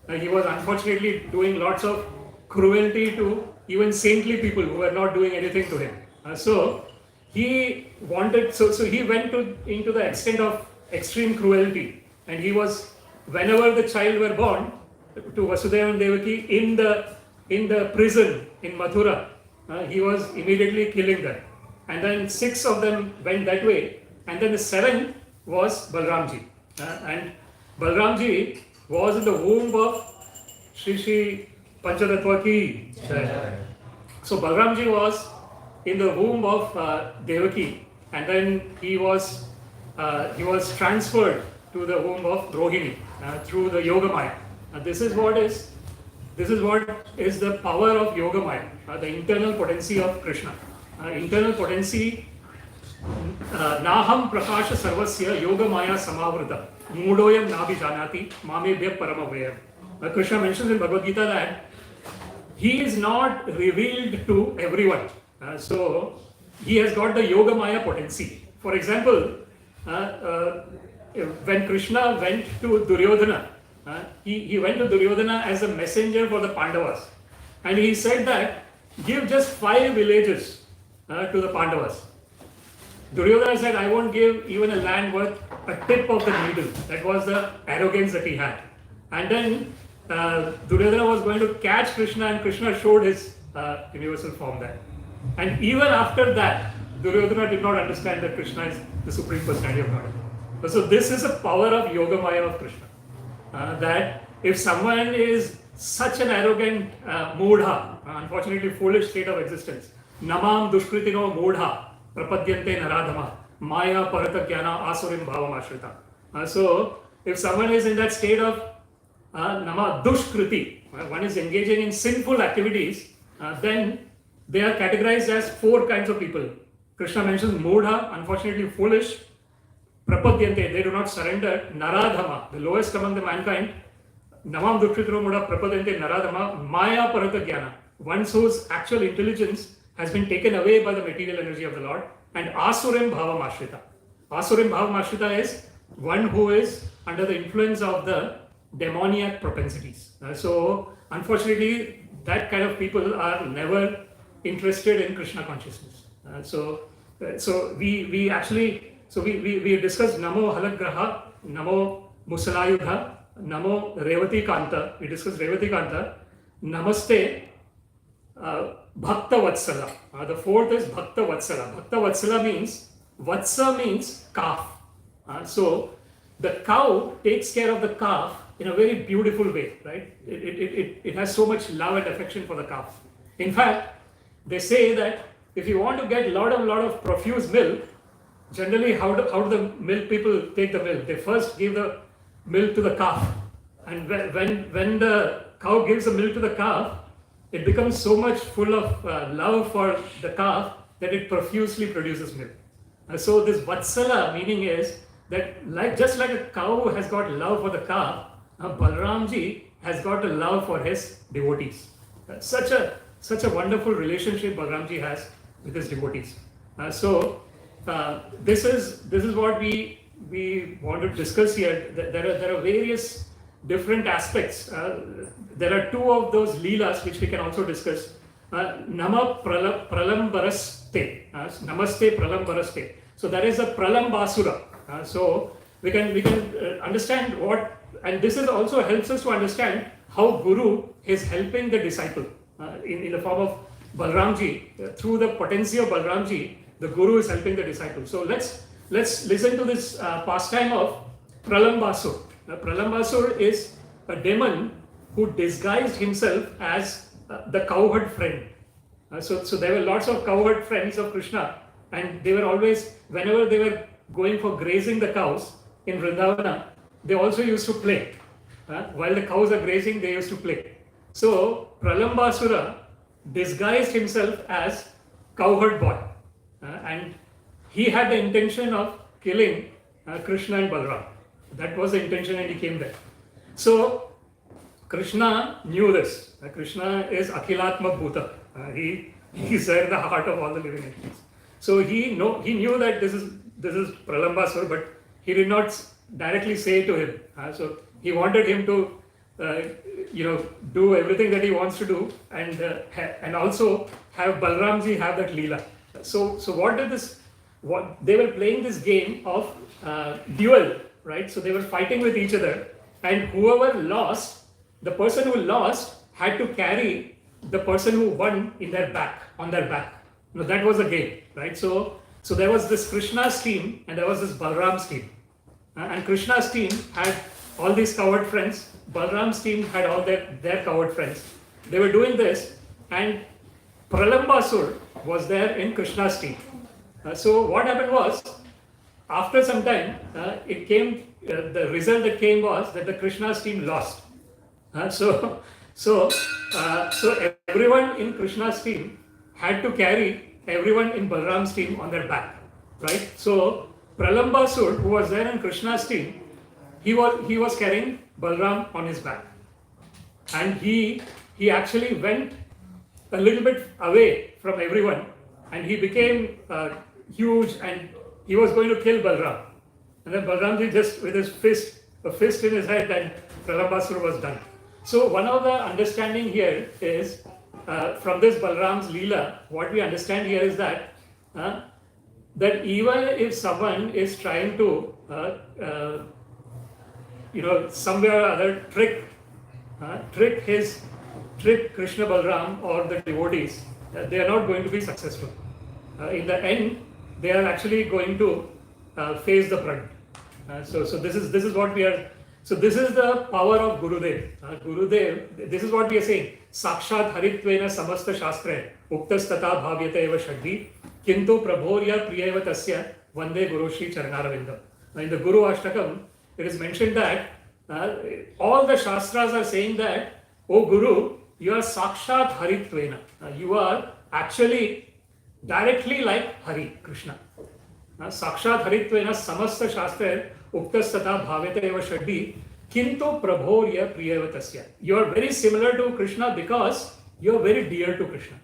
He was unfortunately doing lots of cruelty to even saintly people who were not doing anything to him. So he went into the extent of extreme cruelty, and he was, whenever the child were born to Vasudeva and Devaki in the prison in Mathura, he was immediately killing them. And then 6 of them went that way, and then the 7th was Balramji. And Balramji was in the womb of Shri Panchatattva ki Jai. So Balramji was in the womb of Devaki, and then he was transferred to the womb of Rohini through the Yogamaya. This is what is the power of Yogamaya, the internal potency of Krishna. Internal potency. Naham prakasha sarvasya yogamaya samavrita mudoyam nabhijanati mamebhya paramavayam. Krishna mentions in Bhagavad Gita that he is not revealed to everyone. So he has got the yogamaya potency. For example, when Krishna went to Duryodhana, he went to Duryodhana as a messenger for the Pandavas, and he said that give just 5 villages to the Pandavas. Duryodhana said, I won't give even a land worth a tip of the needle. That was the arrogance that he had. And then Duryodhana was going to catch Krishna, and Krishna showed his universal form there. And even after that, Duryodhana did not understand that Krishna is the Supreme Personality of God. So this is a power of Yogamaya of Krishna. That if someone is such an arrogant moodha, unfortunately foolish state of existence, namam dushkritino moodha, prapadyante naradhama, maya parata jnana asurim bhavam ashrita. So if someone is in that state of nama dushkriti, one is engaging in sinful activities, then they are categorized as 4 kinds of people. Krishna mentions moodha, unfortunately foolish, prapadyante, they do not surrender, naradhama, the lowest among the mankind, namam dushkritino moodha prapadyante naradhama, maya parata jnana, ones whose actual intelligence has been taken away by the material energy of the Lord, and asurim bhavam ashrita. Asurim bhavam ashrita is one who is under the influence of the demoniac propensities. So unfortunately that kind of people are never interested in Krishna consciousness. So we discussed Namo Halagraha, Namo Musalayudha, Namo Revati Kanta. We discussed Revati Kanta. Namaste Bhakta Vatsala. The 4th is Bhakta Vatsala. Bhakta Vatsala means, Vatsa means calf. So the cow takes care of the calf in a very beautiful way, right? It has so much love and affection for the calf. In fact, they say that if you want to get lot of profuse milk, generally how do the milk people take the milk? They first give the milk to the calf, and when the cow gives the milk to the calf, it becomes so much full of love for the calf that it profusely produces milk. So this Vatsala meaning is that just like a cow has got love for the calf, Balramji has got a love for his devotees. Such a wonderful relationship Balramji has with his devotees. This is what we want to discuss here. There are various different aspects. There are two of those leelas which we can also discuss. Nama Pralambaraste. Namaste Pralambaraste. So that is a Pralambasura. So we can understand what, and this is also helps us to understand how Guru is helping the disciple in the form of Balramji. Through the potency of Balramji, the Guru is helping the disciple. So let's listen to this pastime of Pralambasur. Pralambasur is a demon who disguised himself as the cowherd friend. So there were lots of cowherd friends of Krishna, and they were always, whenever they were going for grazing the cows in Vrindavana, they also used to play. While the cows are grazing, they used to play. So Pralambasura disguised himself as cowherd boy, and he had the intention of killing Krishna and Balram. That was the intention, and he came there. So Krishna knew this. Krishna is Akhilatma Bhuta. He is there in the heart of all the living entities. So he knew that this is Pralambasur, but he did not directly say to him. So he wanted him to do everything that he wants to do, and also have Balramji have that leela. So what they were playing this game of duel, right? So they were fighting with each other, and whoever lost, the person who lost had to carry the person who won on their back. Now that was a game, right? So there was this Krishna's team and there was this Balram's team. And Krishna's team had all these coward friends. Balram's team had all their coward friends. They were doing this, and Pralambasur was there in Krishna's team. So what happened was, after some time, the result that came was that the Krishna's team lost. So everyone in Krishna's team had to carry everyone in Balram's team on their back, right? So Pralambasur, who was there in Krishna's team, he was carrying Balram on his back, and he actually went a little bit away from everyone, and he became huge, and he was going to kill Balram. And then Balramji just with his fist in his head, and Pralambasur was done. So one of the understanding here is from this Balram's Leela, what we understand here is that even if someone is trying to somewhere or other trick Krishna Balram or the devotees, they are not going to be successful. In the end, they are actually going to face the brunt. So this is what we are. So this is the power of Gurudev. Gurudev, this is what we are saying. Sakshat Haritvena Samasta Shastre Uktas Tata Bhavyate Eva Shaddi Kintu Prabhorya Priyeva Tasya Vande Guru Shri Charanaravindam. In the Guru Ashtakam, it is mentioned that all the Shastras are saying that, O Guru, you are Sakshat Haritvena. You are actually directly like Hari, Krishna. Sakshat Haritvena Samasta Shastre Uktas Tata Bhavyate Eva Shaddi Kintu Prabhorya Priyeva Tasya. You are very similar to Krishna because you are very dear to Krishna.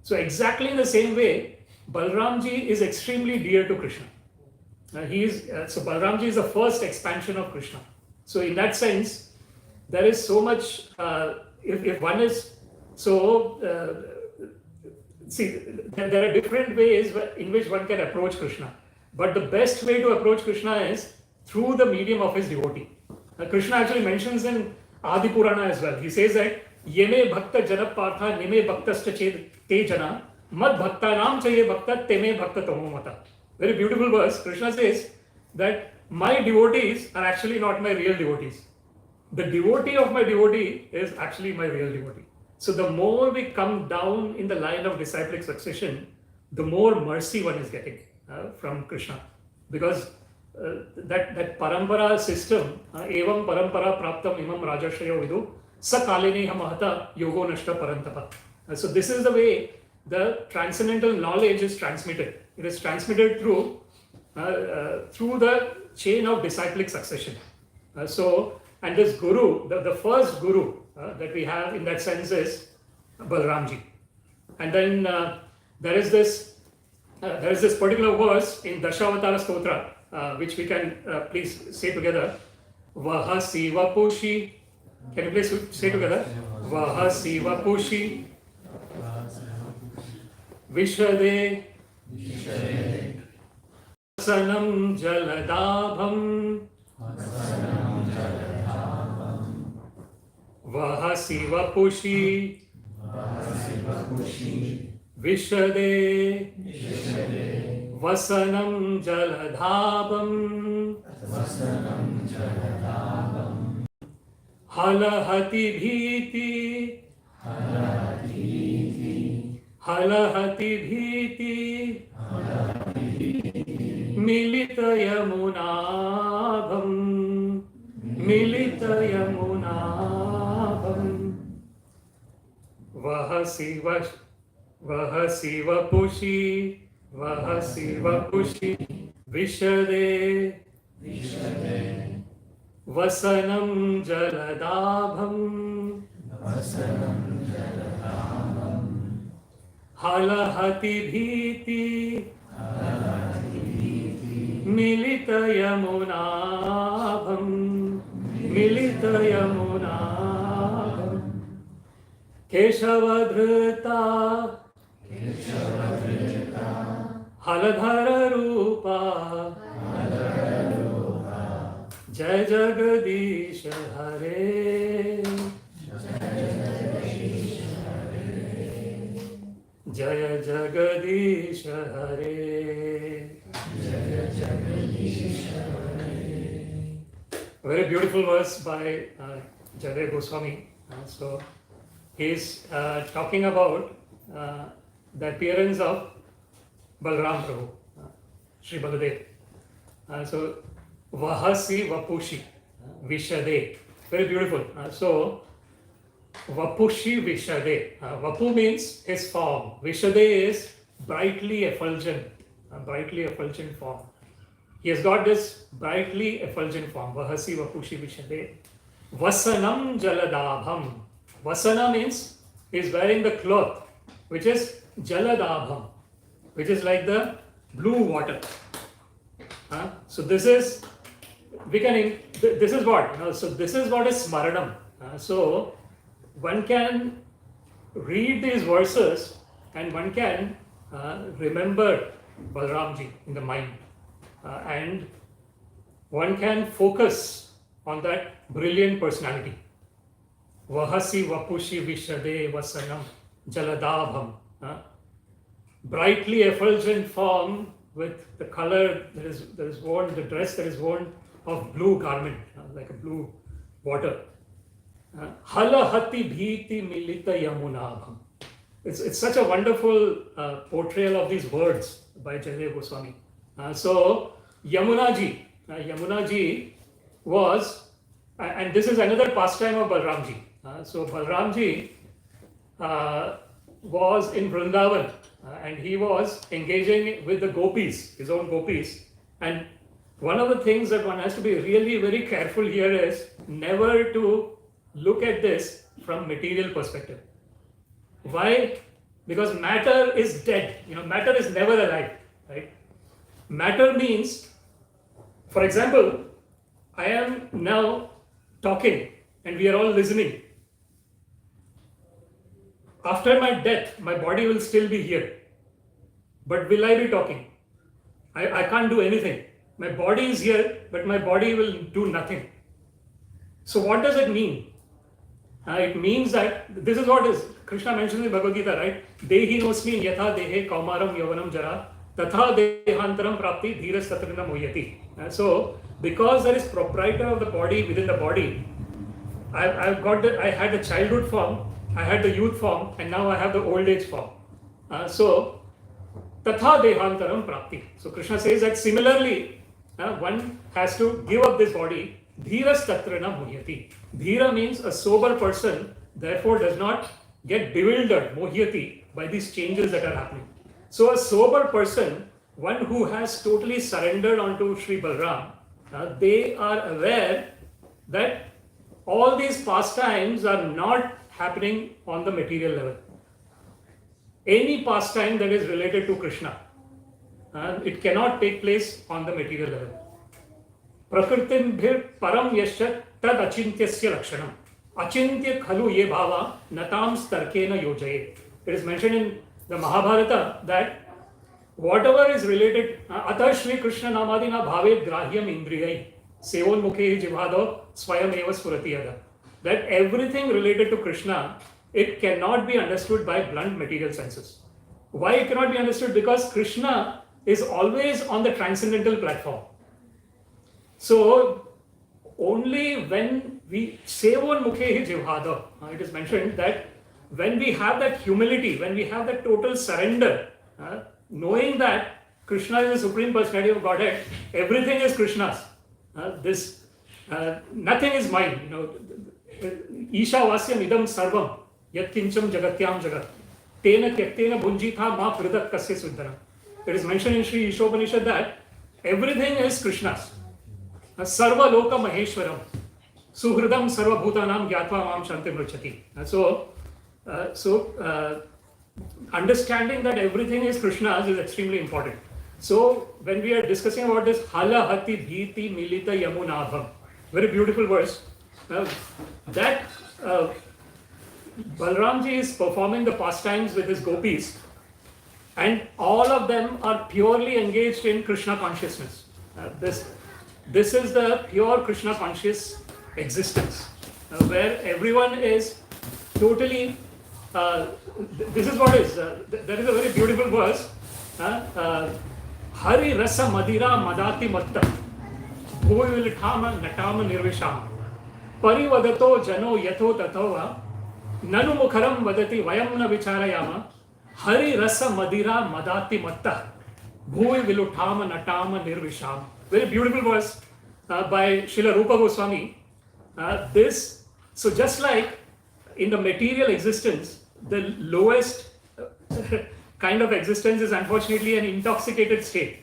So exactly in the same way, Balramji is extremely dear to Krishna. So Balramji is the first expansion of Krishna. So in that sense, there is so much. If one is see, there are different ways in which one can approach Krishna. But the best way to approach Krishna is through the medium of his devotee. Krishna actually mentions in Adi Purana as well. He says that Yeme Bhakta Janapartha Nime Bhaktascha Te Jana Mad Bhakta Nam Chaye Bhakta Teme Bhakta Tomo Mata. Very beautiful verse. Krishna says that my devotees are actually not my real devotees. The devotee of my devotee is actually my real devotee. So the more we come down in the line of disciplic succession, the more mercy one is getting from Krishna. Because that parampara system, evam parampara praptam imam rajashayo vidu, sa kalene hamahata yogo nashta parantapa. So this is the way the transcendental knowledge is transmitted. It is transmitted through the chain of disciplic succession. And this guru, the first guru that we have in that sense is Balramji. And then there is this particular verse in Dashavatara Stotra, which we can please say together. Vahasi Vapushi. Can you please say together? Vahasi Vapushi. Vishade. Vasanam Jaladabham. Vahasi Vapushi. Vishade. Vasanam Jaladhabam. Halahati Bhiti. Halahati Bhiti. Milita Yamunabham. Milita Yamunabham. Vahasi Vapushi. Vahasi Vapushi. Vishade. Vasanam Jaladabham. Halahati Bhiti. Milita Yamunabham. Milita Yamunabham. Keshavadhrita. Haladhara Rupa. Jai Jagadish Hare. Jai Jagadish Hare. A very beautiful verse by Jayadeva Goswami. So he's talking about the appearance of Balram Prabhu, Sri Baladev. So Vahasi Vapushi Vishade. Very beautiful. So Vapushi Vishade. Vapu means his form. Vishade is brightly effulgent. Brightly effulgent form. He has got this brightly effulgent form. Vahasi Vapushi Vishade. Vasanam Jaladabham. Vasana means he is wearing the cloth which is Jaladabham, which is like the blue water. So this is what? So this is what is Smaranam. So one can read these verses and one can remember Balramji in the mind. And one can focus on that brilliant personality. Vahasi Vapushi Vishade Vasanam Jaladabham. Brightly effulgent form with the color that is worn, the dress that is worn of blue garment, like a blue water. Halahati Bhiti Milita Yamunabham. It's such a wonderful portrayal of these words by Jayadeva Goswami. So Yamunaji was, and this is another pastime of Balramji. So Balramji was in Vrindavan and he was engaging with the gopis, his own gopis. And one of the things that one has to be really very careful here is never to look at this from material perspective. Why? Because matter is dead. Matter is never alive, right? Matter means, for example, I am now talking and we are all listening. After my death, my body will still be here. But will I be talking? I can't do anything. My body is here, but my body will do nothing. So what does it mean? It means that this is what is Krishna mentions in Bhagavad Gita, right? Dehi nosmi yatha dehe kaumaram yavanam jara tatha dehantaram prapti dhiras tatrina mohyati. So because there is proprietor of the body within the body, I had the childhood form, I had the youth form, and now I have the old age form. So tatha dehantaram prapti. So Krishna says that similarly, one has to give up this body. Dhiras tatrana mohyati. Dhira means a sober person, therefore does not get bewildered. Mohyati. by these changes that are happening. So a sober person, one who has totally surrendered onto Sri Balram, they are aware that all these pastimes are not happening on the material level. Any pastime that is related to Krishna, it cannot take place on the material level. Prakritim param yasya tad achintyasya lakshanam. Achintya khalu ye bhava natam starkena yojaye. It is mentioned in the Mahabharata that whatever is related, atah Shri Krishna namadina bhave grahyam indriyai sevon mukhe jivado swayam eva spurati yada. That everything related to Krishna, it cannot be understood by blunt material senses. Why it cannot be understood? Because Krishna is always on the transcendental platform. So only when we sevon mukhe jivado, it is mentioned that when we have that humility, when we have that total surrender, knowing that Krishna is the Supreme Personality of Godhead, everything is Krishna's. Nothing is mine. Isha vasyam idam sarvam yat kincham jagatyam jagat tena tyaktena bhunjitha ma pridat kasya suddharam. It is mentioned in Sri Ishopanishad that everything is Krishna's. Sarva loka maheshwaram suhridam sarva bhutanam gyatva mam shanti mruchati. So understanding that everything is Krishna's is extremely important. So when we are discussing about this hala hati bhiti milita yamunabham, very beautiful verse, that Balramji is performing the pastimes with his gopis, and all of them are purely engaged in Krishna consciousness. This is the pure Krishna conscious existence, where everyone is totally. This is what is. There is a very beautiful verse. Hari rasa madira madati matta bhuvilithama natama nirvisham parivadato jano yatho tatova nanu mukharam vadati vayam na vicharayama hari rasa madira madati matta bhuvilithama natama nirvisham. Very beautiful verse by Srila Rupa Goswami. So just like in the material existence, the lowest kind of existence is unfortunately an intoxicated state.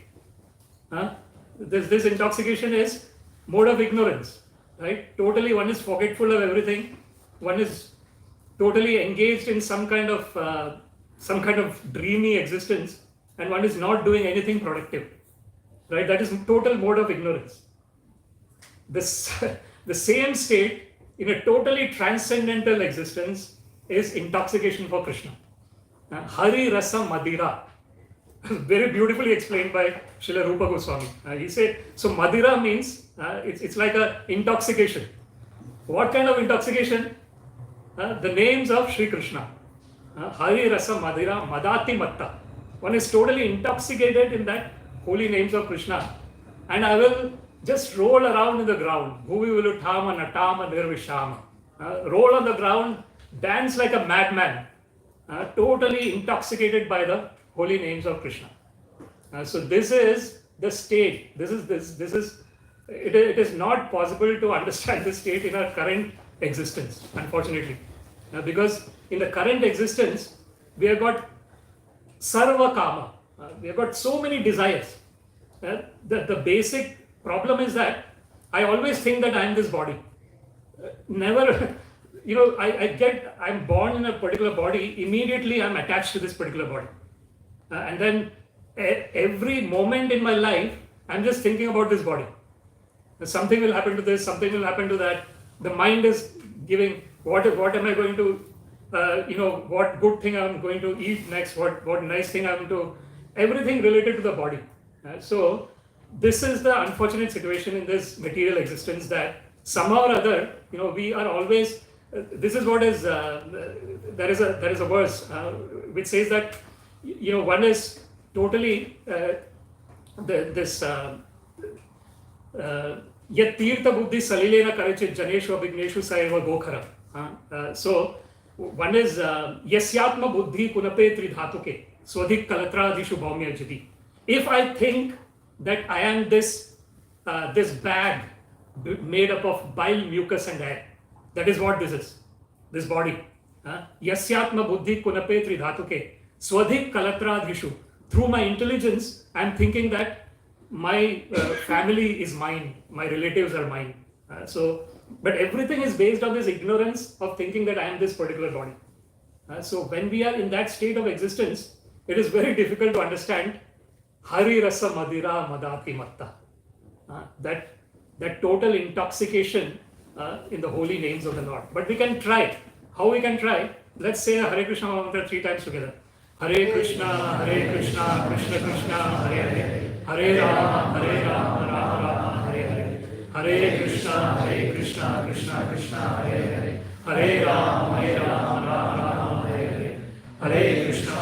This intoxication is mode of ignorance, right? Totally, one is forgetful of everything. One is totally engaged in some kind of dreamy existence, and one is not doing anything productive, right? That is total mode of ignorance. The same state in a totally transcendental existence is intoxication for Krishna. Hari Rasa Madira, very beautifully explained by Srila Rupa Goswami. He said, so Madira means it's like a intoxication. What kind of intoxication? The names of Sri Krishna. Hari Rasa Madira Madati Matta. One is totally intoxicated in that holy names of Krishna. And I will just roll around in the ground. Bhuvi viluthama natama nirvishama. Roll on the ground, dance like a madman. Totally intoxicated by the holy names of Krishna. So this is the state. It is not possible to understand this state in our current existence, unfortunately. Because in the current existence, we have got sarva kama. We have got so many desires. The basic problem is that I always think that I am this body. Never, I'm born in a particular body, immediately I'm attached to this particular body. And then every moment in my life, I'm just thinking about this body. Something will happen to this, something will happen to that. The mind is giving, what am I going to, what good thing I'm going to eat next, what nice thing I'm going to, everything related to the body. So this is the unfortunate situation in this material existence that somehow or other, we are always, this is what is, there is a verse which says that, one is totally, yat tirtha buddhi salilena karachit janeshu abhigneshu saeva gokhara. So one is yasyatma buddhi kunape tridhatuke swadhik kalatra adhishu bhaumya jiti. If I think that I am this bag made up of bile, mucus and air, that is what this is, this body. Yasyatma buddhi kunape tridhatuke Swadhik Kalatradhishu. Through my intelligence, I'm thinking that my family is mine, my relatives are mine. But everything is based on this ignorance of thinking that I am this particular body. So when we are in that state of existence, it is very difficult to understand Hari Rasa Madira Madati Matta. That total intoxication in the holy names of the Lord. But we can try. How we can try? Let's say Hare Krishna mantra 3 times together. Hare Krishna, Krishna Krishna, Hare Hare. Hare Rama, Rama Rama, Hare Hare. Hare Krishna, Krishna Krishna, Hare Hare. Hare Rama, Rama, Hare Hare. Hare Krishna,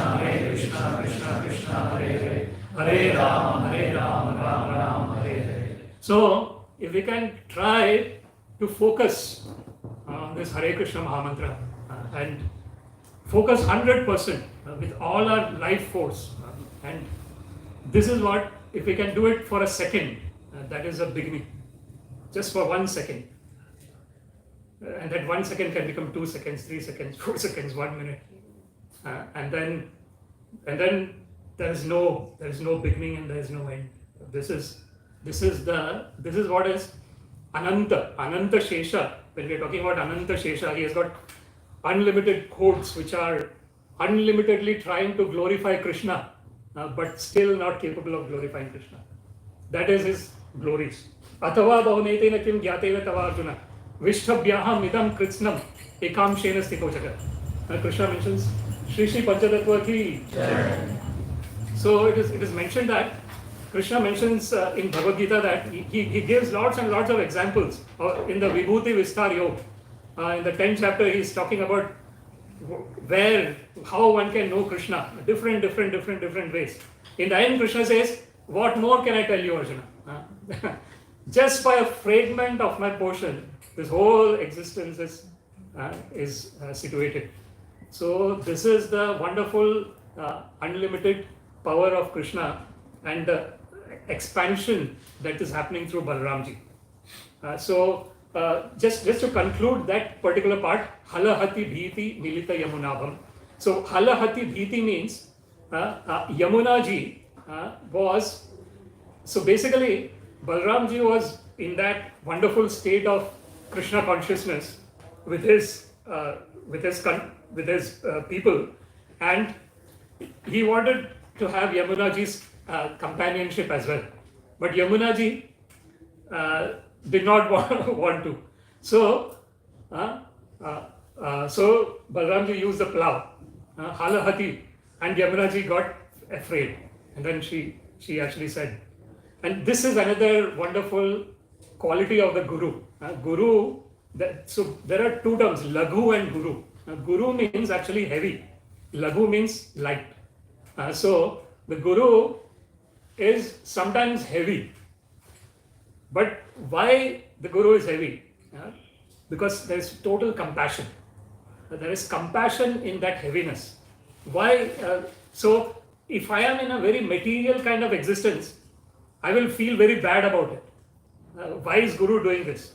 Krishna, Hare Hare. Hare Rama, Rama, Hare Hare. So, if we can try to focus on this Hare Krishna Mahamantra and focus 100% with all our life force, and this is what, if we can do it for a second, that is a beginning, just for 1 second. And that 1 second can become 2 seconds, 3 seconds, 4 seconds, 1 minute, and then there is no beginning and there is no end. This is what is Ananta Shesha. When we are talking about Ananta Shesha, he has got unlimited codes which are unlimitedly trying to glorify Krishna, but still not capable of glorifying Krishna. That is his glories. Atava bahunetena kim gyatena tava Arjuna Vishtabhyaham idam kritsnam ekamshena sthito jagat. Krishna mentions Shri Shri Panchatattva ki. So it is mentioned that Krishna mentions in Bhagavad Gita that he gives lots and lots of examples. In the Vibhuti Vistar Yoga, in the 10th chapter, he is talking about how one can know Krishna, different ways. In the end, Krishna says, what more can I tell you, Arjuna? Just by a fragment of my portion, this whole existence is situated. So this is the wonderful unlimited power of Krishna and the expansion that is happening through Balramji. Just to conclude that particular part, Halahati Bhiti Milita Yamunabham. So Halahati Bhiti means Yamunaji was, so basically Balramji was in that wonderful state of Krishna consciousness with his people, and he wanted to have Yamunaji's companionship as well. But Yamunaji did not want to. So Balramji used the plow, Halahati, and Yamunaji got afraid. And then she actually said, and this is another wonderful quality of the Guru. So there are 2 terms, Laghu and Guru. Guru means actually heavy. Laghu means light. So the Guru is sometimes heavy. But why the Guru is heavy? Because there is total compassion. There is compassion in that heaviness. Why? So if I am in a very material kind of existence, I will feel very bad about it. Why is Guru doing this?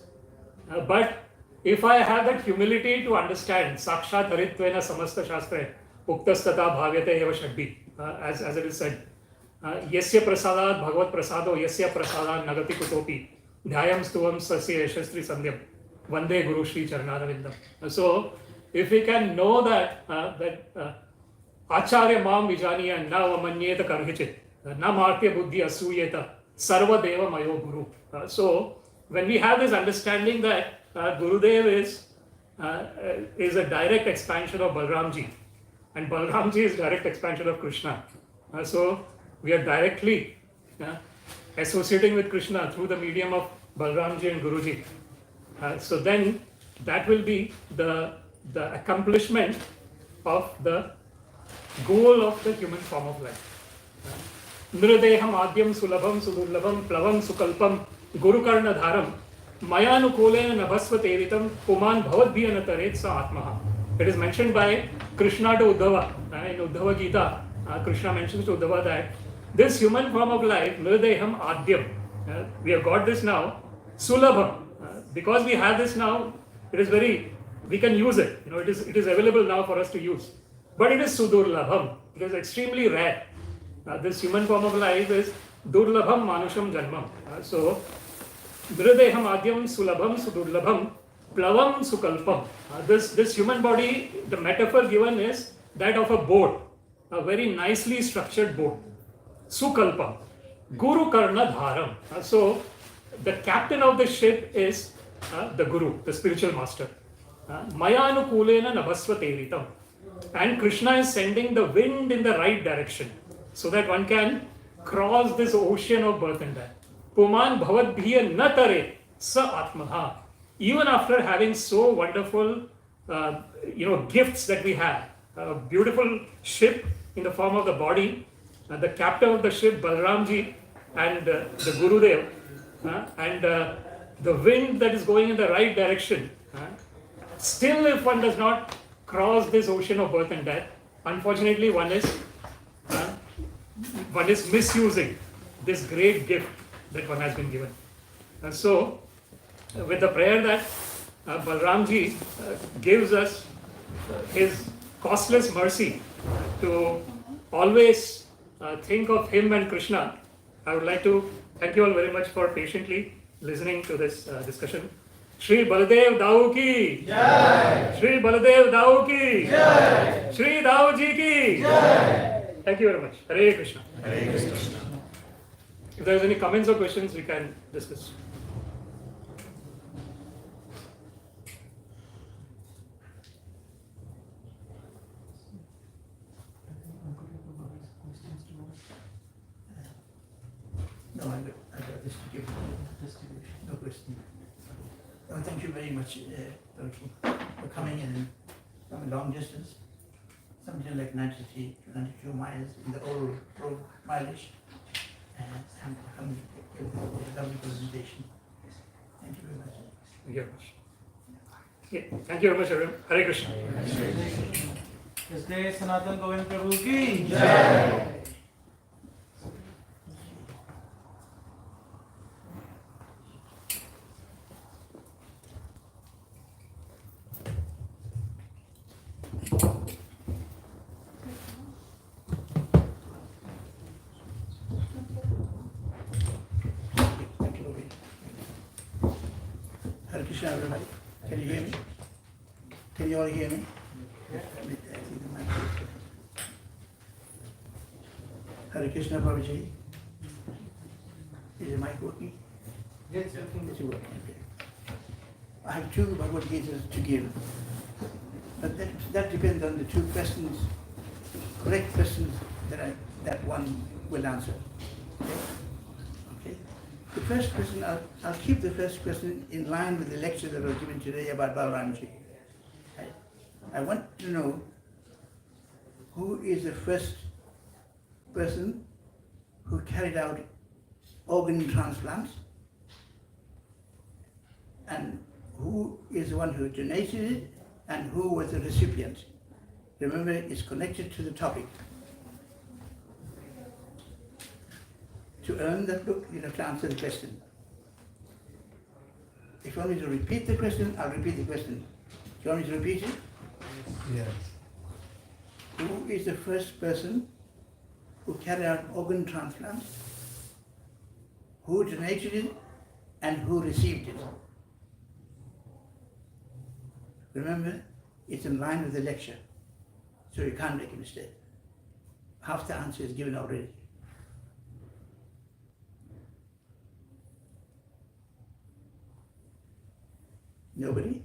But if I have that humility to understand, Sakshat Haritvena Samasta Shastra, Uktastata Bhavyate Eva Shadbi, as it is said, Yasya Prasadat Bhagavat Prasado, Yasya Prasadat Nagati Kutopi, Dhyayam Stuvam Sasya Yashastri Sandhyam, Vande Guru Shri Charanarvindam. So, if we can know that Acharya Mam Vijaniya Na Vamanyeta Karhichit, Na Martya Buddhi Asuyeta, Sarva Deva Mayo Guru. So, when we have this understanding that Gurudev is a direct expansion of Balramji, and Balramji is direct expansion of Krishna. So we are directly associating with Krishna through the medium of Balramji and Guruji. So then that will be the accomplishment of the goal of the human form of life. Nrideham Adyam Sulabham Sudurlabham Plavam Sukalpam Gurukarna Dharam Mayanukulena Nabhasva Teritam Puman Bhavadbhyana Taret Sa Atmaha. It is mentioned by Krishna to Uddhava. In Uddhava Gita, Krishna mentions to Uddhava that this human form of life, Nrideham Adyam, we have got this now, Sulabham. Because we have this now, it is we can use it. It is available now for us to use. but it is sudurlabham. It is extremely rare. This human form of life is durlabham manusham janmam. So, mrideham adyam sulabham sudurlabham plavam sukalpam. This human body, the metaphor given is that of a boat, a very nicely structured boat. Sukalpam. Guru karna dharam. So, the captain of the ship is the Guru, the spiritual master. Mayanu kulena nabhasva teritam. And Krishna is sending the wind in the right direction so that one can cross this ocean of birth and death. Puman bhavadbhiya natare sa atmaha. Even after having so wonderful gifts that we have, a beautiful ship in the form of the body, the captain of the ship Balramji and the Gurudev, and the wind that is going in the right direction, still if one does not cross this ocean of birth and death, unfortunately one is misusing this great gift that one has been given. And so, with the prayer that Balramji gives us his costless mercy to always think of him and Krishna, I would like to thank you all very much for patiently listening to this discussion. Shri Baladev Dau ki Jai! Shri Baladev Dau ki Jai! Shri Dau ji ki Jai! Thank you very much. Hare Krishna. Hare Krishna. If there is any comments or questions, we can discuss. No, I got this to give. No question. Oh, thank you very much, for coming in from a long distance, something like 92 miles in the old road mileage, and come with a lovely presentation. Thank you very much. Thank you very much. Okay. Thank you very much, everyone. Hare Krishna. इसलिए सनातन गोविंद प्रभु की Jai! Thank you, Lord. Hare Krishna, everybody. Can you hear me? Can you all hear me? I think the mic is- Hare Krishna, Prabhuji. Is the mic working? Yes, It's working, okay. I have two Bhagavad Gitas to give. But that depends on the two questions, correct questions that one will answer. Okay? The first question, I'll keep the first question in line with the lecture that was given today about Balramji. I want to know who is the first person who carried out organ transplants, and who is the one who donated it, and who was the recipient. Remember, it's connected to the topic. To earn that book, you have to answer the question. If you want me to repeat the question, I'll repeat the question. Do you want me to repeat it? yes. Who is the first person who carried out organ transplants? Who donated it, and who received it? Remember, it's in line with the lecture, so you can't make a mistake. Half the answer is given already. Nobody?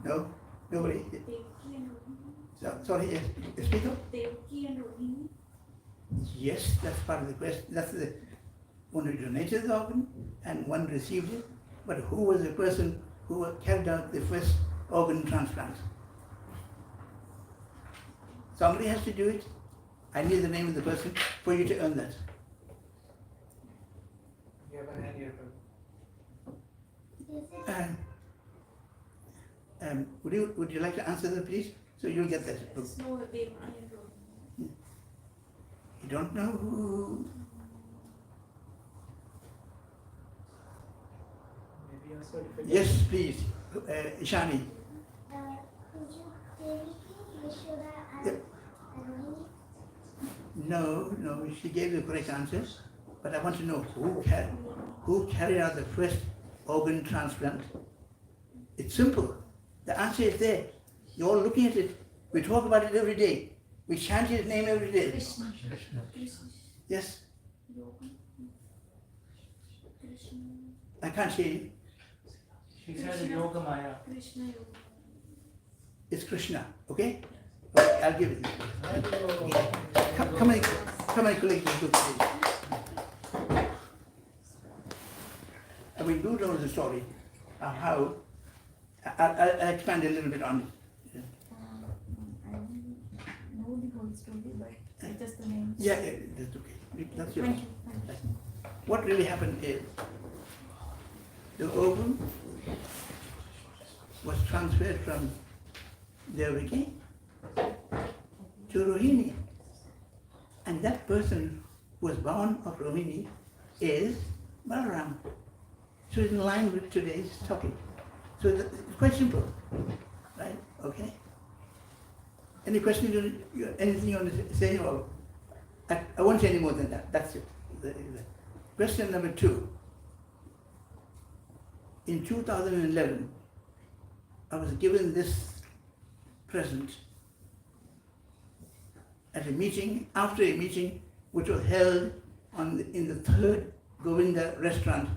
No? Nobody? Sorry, yes, speak up. Yes, that's part of the question. That's the one who donated the organ and one received it. But who was the person who carried out the first organ transplant? Somebody has to do it. I need the name of the person for you to earn that. You have a hand here. Would you like to answer that, please? So you'll get that book. You don't know who? your certificate. Yes, please. Ishani. Could you dedicate Yashoda Yeah. and Rohini? No, she gave the correct answer, but I want to know who carried out the first organ transplant. It's simple. The answer is there. You're all looking at it. We talk about it every day. We chant his name every day. Krishna. Yes, Yoga. Krishna. I can't hear you. She said Yoga Maya. Krishna Yoga. It's Krishna, okay? Okay, I'll give it. Come on, colleagues, let's go, please. And we do know the story of how, I'll expand a little bit on it. I don't know the whole story, but just the name. Yeah, that's okay. That's your. Thank you. Thank you. What really happened is, the ovum was transferred from Devaki to Rohini. And that person who was born of Rohini is Balram. So it's in line with today's topic. So it's quite simple, right? Okay. Any questions? Anything you want to say? Or I won't say any more than that. That's it. Question number 2. In 2011, I was given this present at a meeting, after a meeting which was held in the third Govinda restaurant,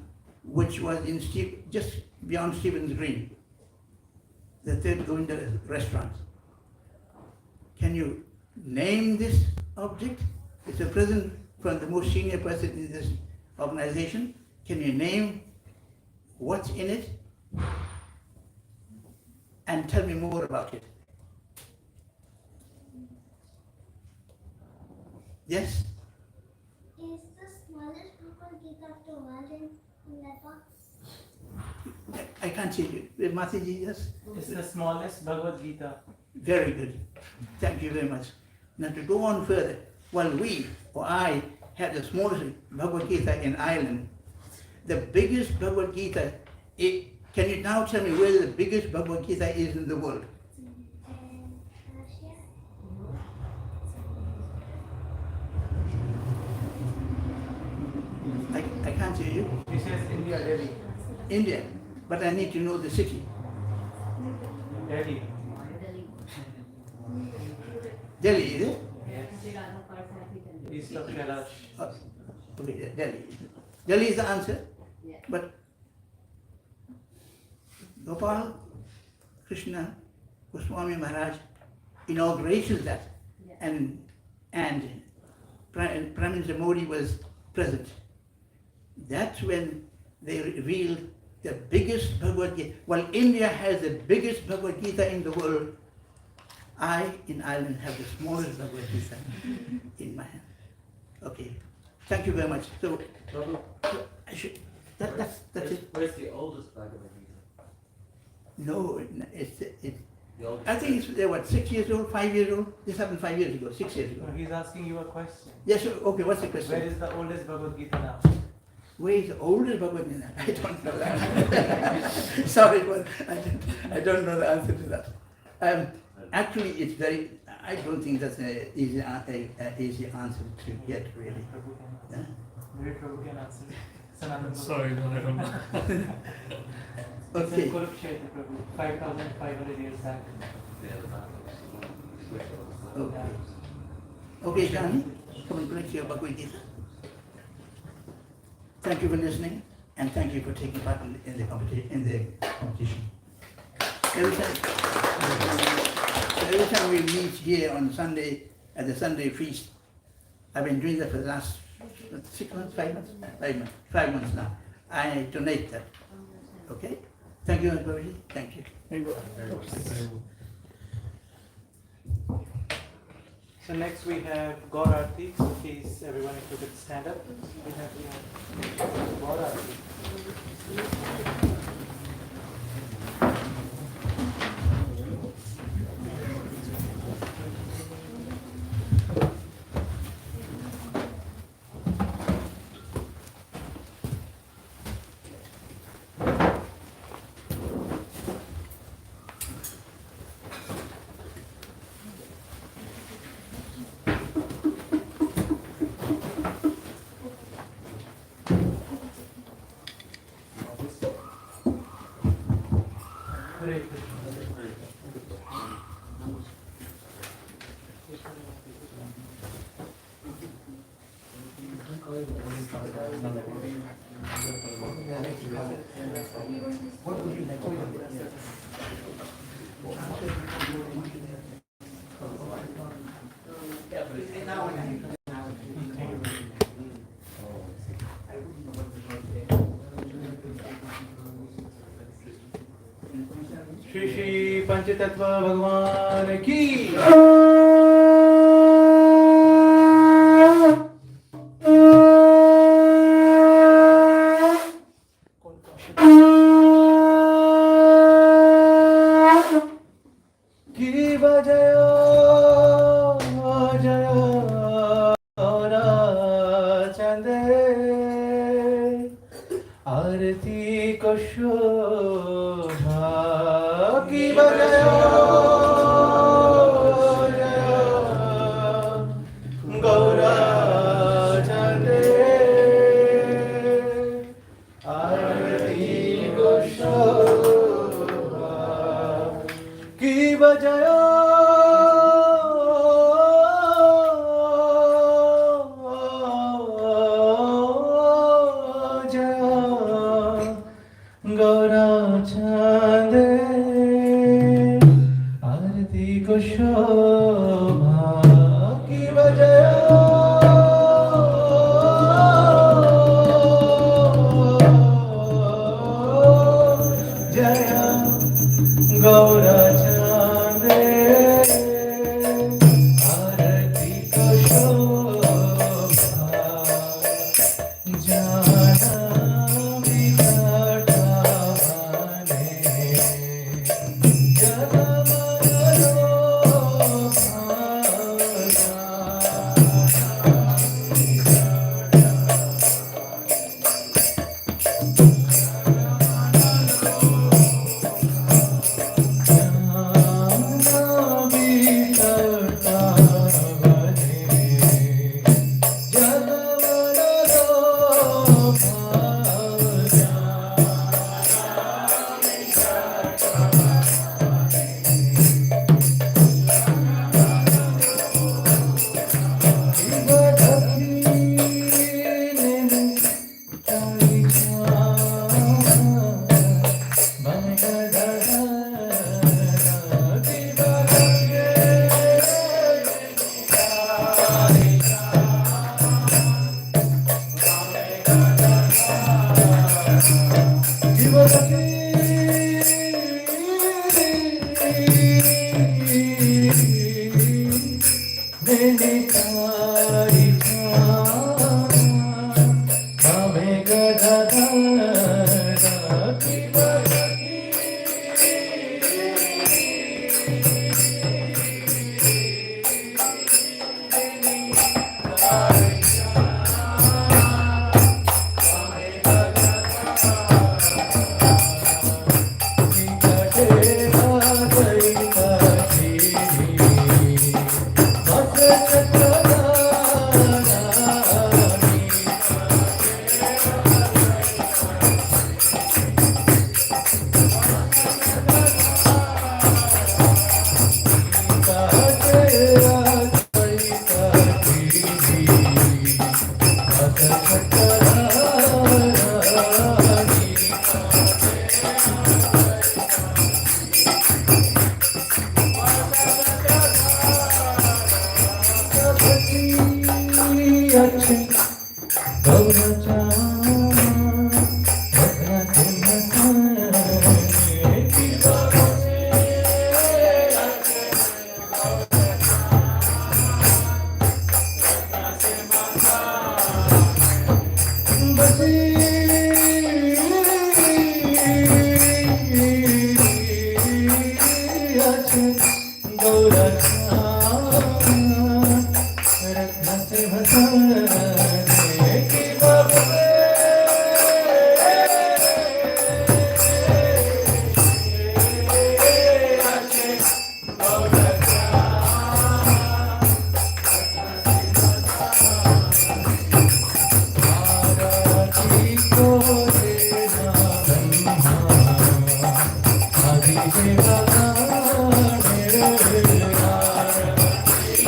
which was in just beyond Stephen's Green, the third Govinda restaurant. Can you name this object? It's a present from the most senior person in this organization. Can you name what's in it and tell me more about it? Yes? Is the smallest Bhagavad Gita of the world in Nepal? I can't see you. Mataji, yes? It's the smallest Bhagavad Gita. Very good. Thank you very much. Now to go on further, while we, or I, had the smallest Bhagavad Gita in Ireland, the biggest Bhagavad Gita, can you now tell me where the biggest Bhagavad Gita is in the world? Russia? I can't hear you. She says India, Delhi. India. But I need to know the city. Delhi. Delhi, is it? East of Kailash. Oh, okay, Delhi. Delhi is the answer. But Gopal Krishna Goswami Maharaj inaugurated that, and Prime Minister Modi was present. That's when they revealed the biggest Bhagavad Gita. While India has the biggest Bhagavad Gita in the world, I in Ireland have the smallest Bhagavad Gita in my hand. Okay, thank you very much. So I should. That's it. Where's the oldest Bhagavad Gita? No, it's The oldest. I think they're what, 6 years old, 5 years old? This happened 5 years ago, 6 years ago. No, he's asking you a question. Yes, okay, what's the Where question? is the oldest Bhagavad Gita now? Where is the oldest Bhagavad Gita? I don't know that. Sorry, but I don't know the answer to that. Actually, it's very, I don't think that's an easy answer to get, really. Prabhu can Yeah? answer. Maybe Prabhu can answer. Sanatana Prabhu. Sorry, no, I don't know. It's Okay. in Kurukshetra, Prabhu. 5,500 years back. Okay. Okay, Shani, come and collect your Bhagavad Gita. Thank you for listening, and thank you for taking part in the competition. Every time we meet here on Sunday at the Sunday feast, I've been doing that for the last 6 months, 5 months, 5 months, 5 months now. I donate that. Okay? Thank you, everybody. Thank you. So next we have Gaur Aarti. So please, everyone, if you could stand up. We have Gaur Aarti. What would you like? Shri Shri पंचतत्व भगवान की की बजय जय चंदे आरती को शोभा की बजय गौरा चंदे आरती को शोभा की बजय गौरा चांदे आरती को शोभा की बजय जय गौरा चांदे आरती को शोभा जाना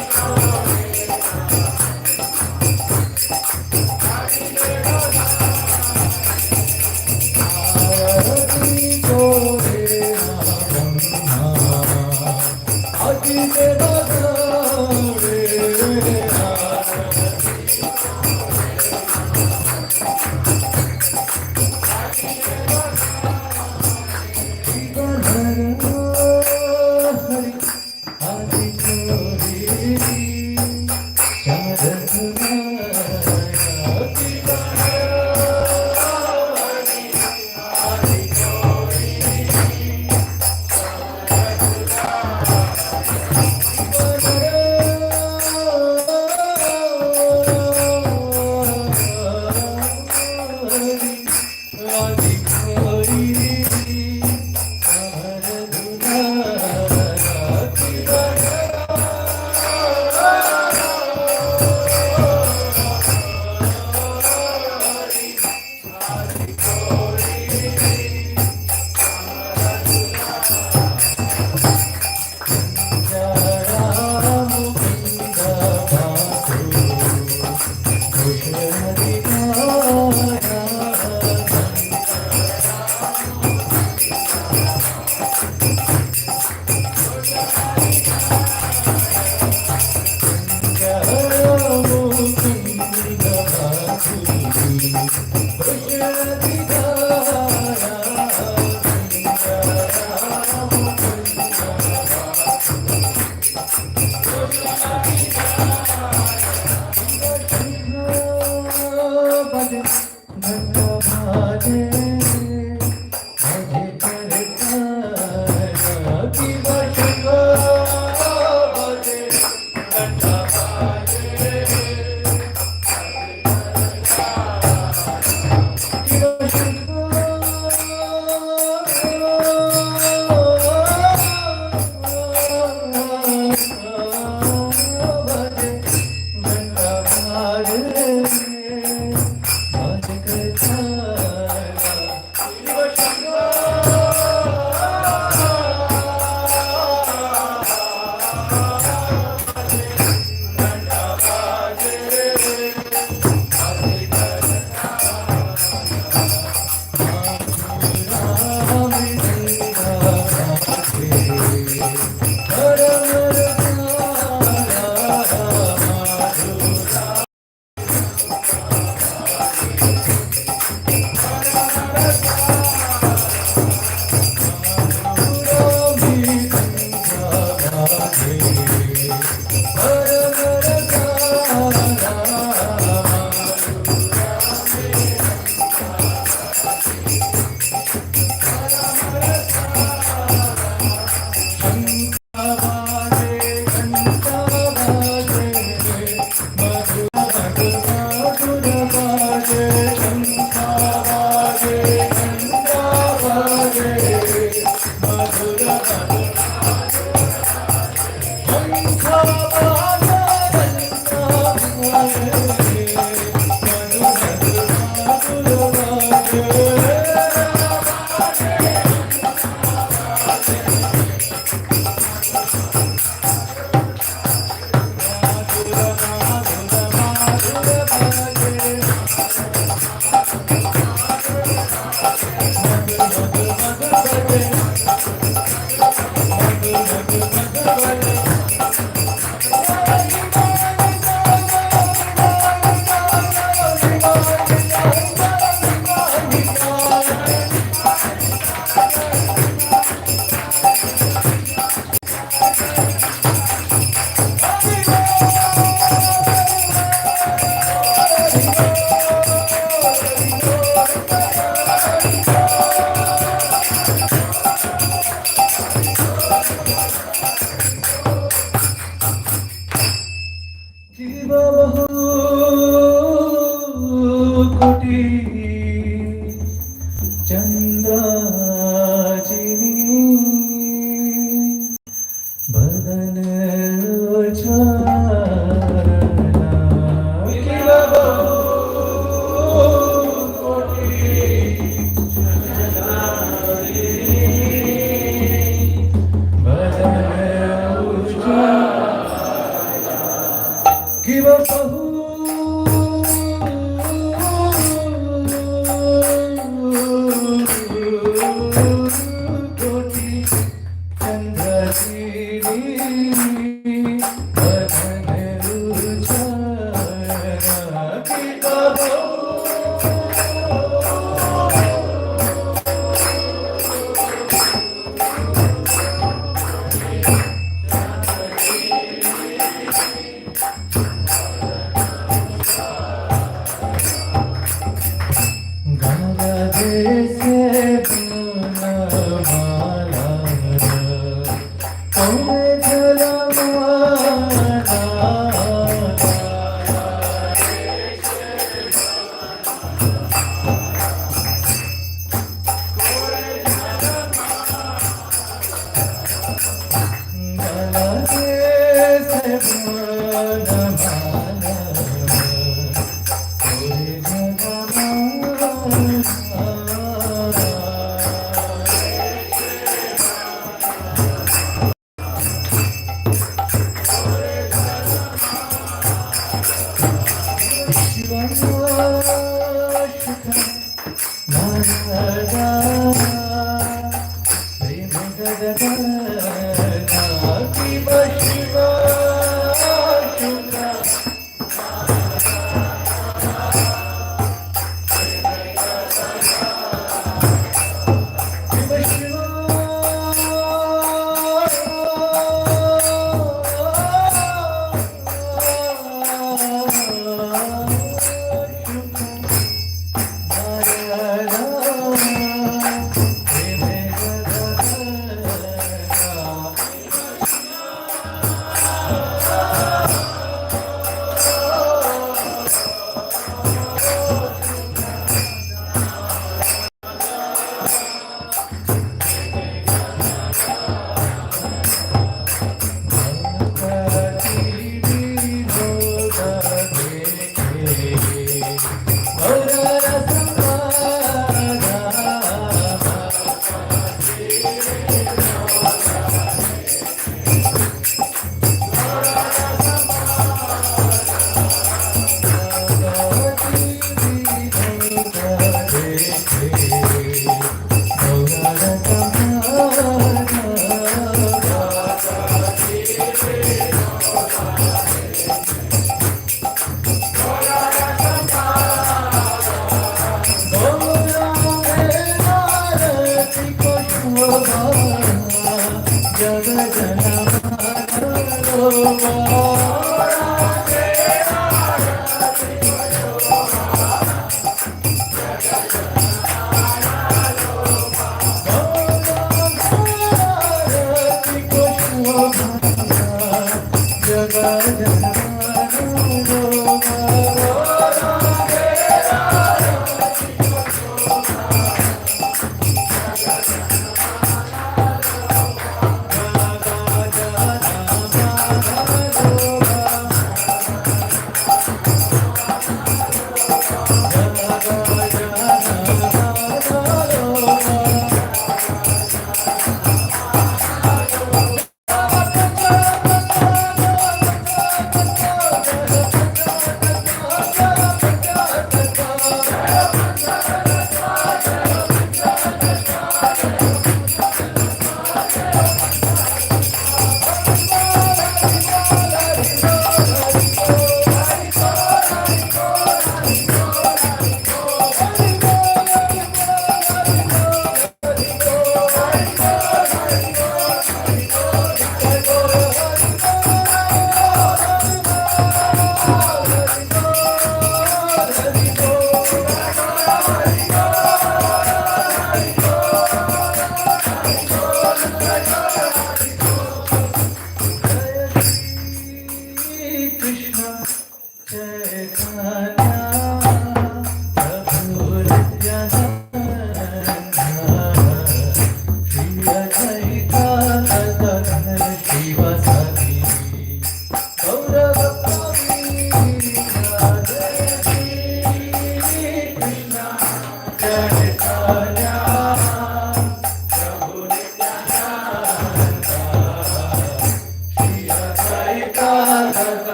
Thank you. Shiva, Shiva, Shiva,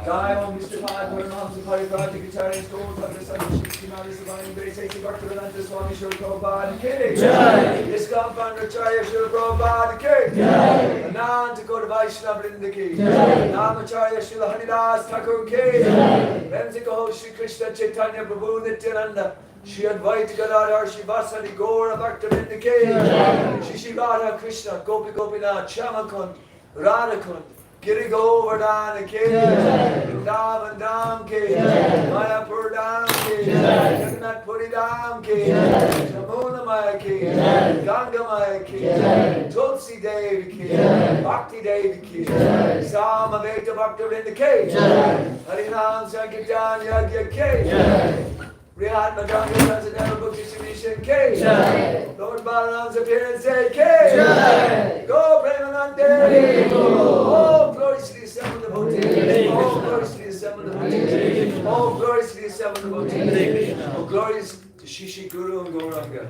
Jai Om Vishnupada Paramaham Sukari Prati Vichari Stone Sadra Sadhu Shikti Mali Subhani Grace Bhaktivedanta Swami Shri Prabhupada Ki Jai Iskam Pandacharya Shri Prabhupada Ki Jai Ananta Kota Vaishnava Vrinda Ki Jai Namacharya Shri Haridas Thakur Ki Jai Remsika Shri Krishna Chaitanya Prabhu Nityananda Shri Advaita Gadadhar Shri Vasadi Gaura Bhaktivedanta Ki Jai Shri Radha Krishna Gopi Gopinath Shamakund Radhakund Giri Govardhan Ki Vrindavan Dham Ki Mayapur Dham Ki Jagannath Puri Dham Ki Jamuna Maya Ki Ganga Maya Ki Tulsi Devi Ki Bhakti Devi Ki Samaveta Bhaktivinoda Ki Harinam Sankirtan Yagya Ki Riyad Madhanga Transcendental Bhakti Submission Ki Lord Balram's appearance Ki Go Premanande Oh glory to the assembled devotees Oh glory to the assembled devotees Oh glory to the assembled devotees Oh glory to Shishi Guru and Gauranga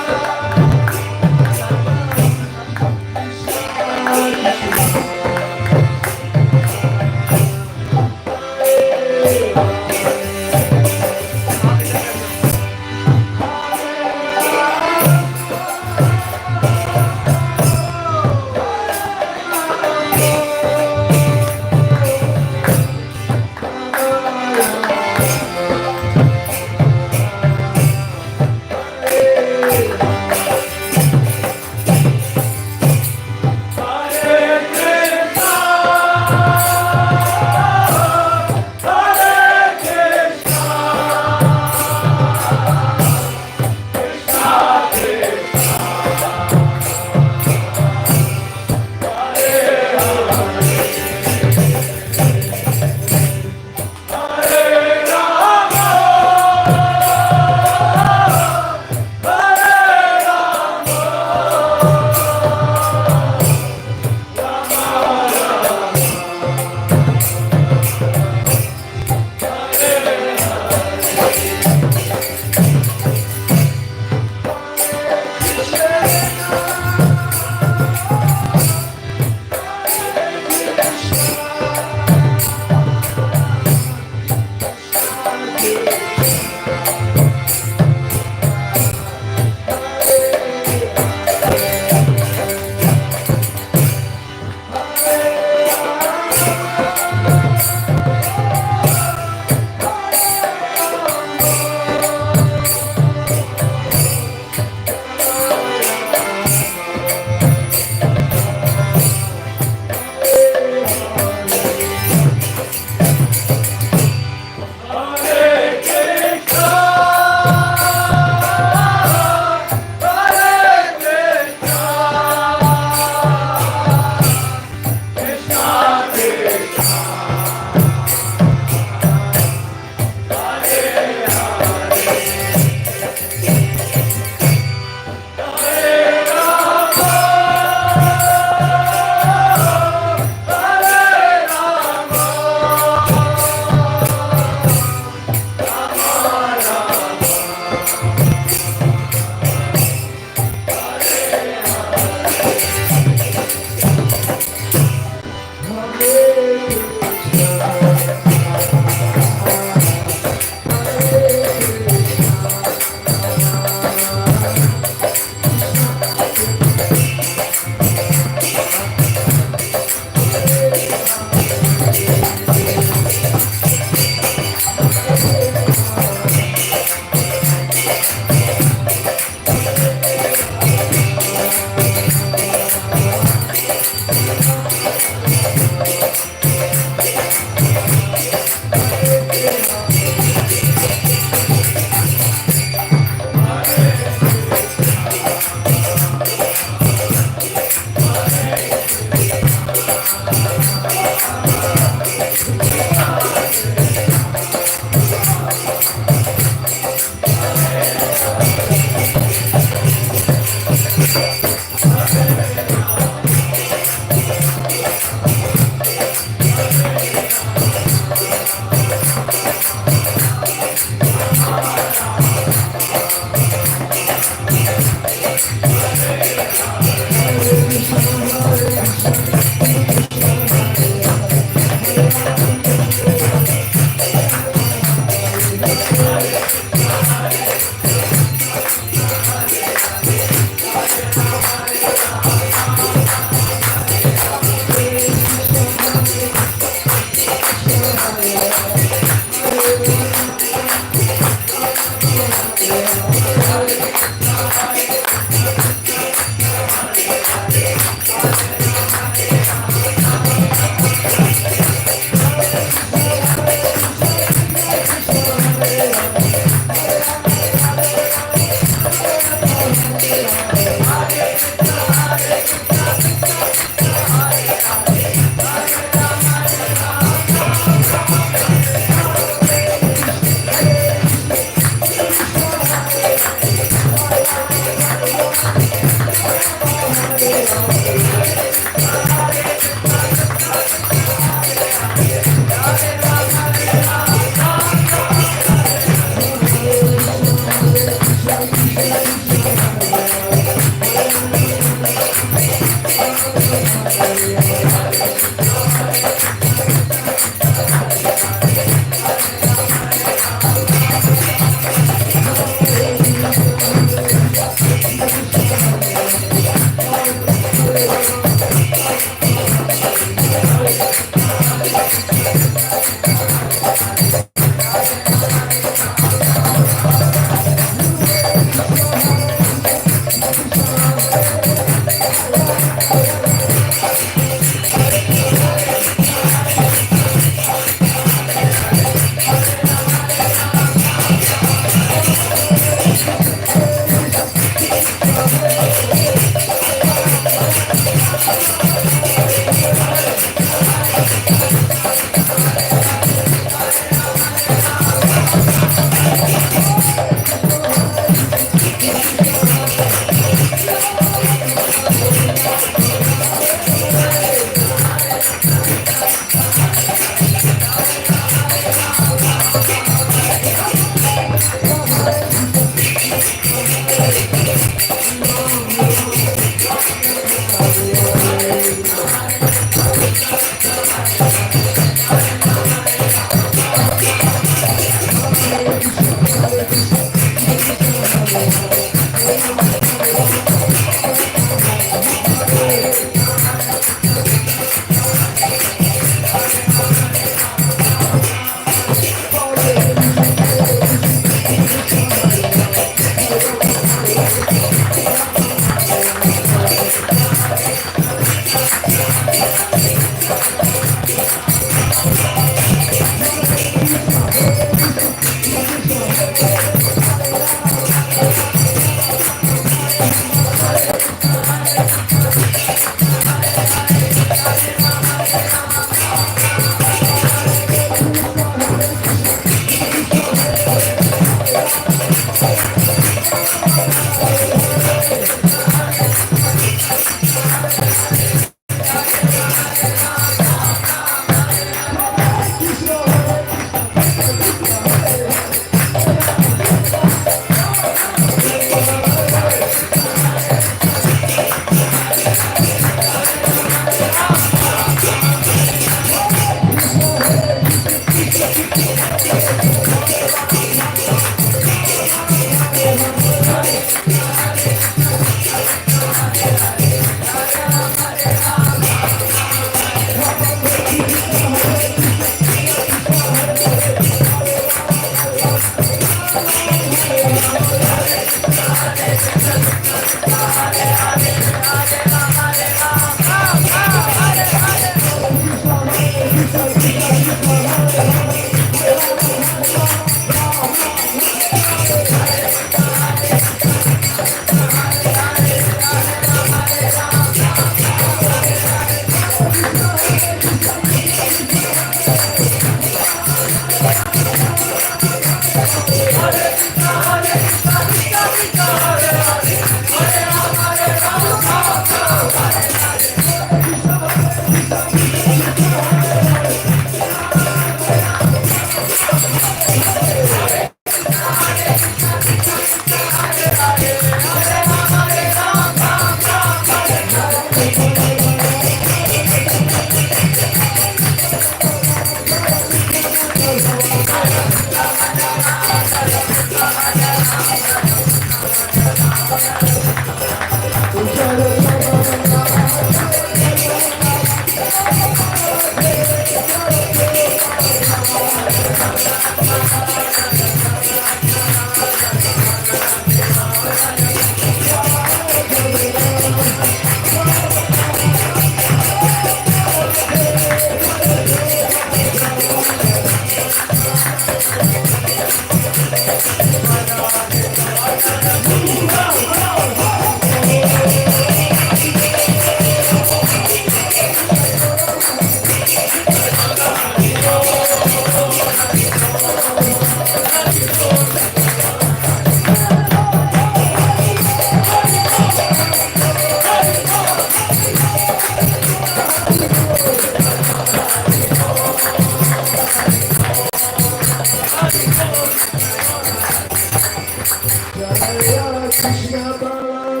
Jaya Krishna Balram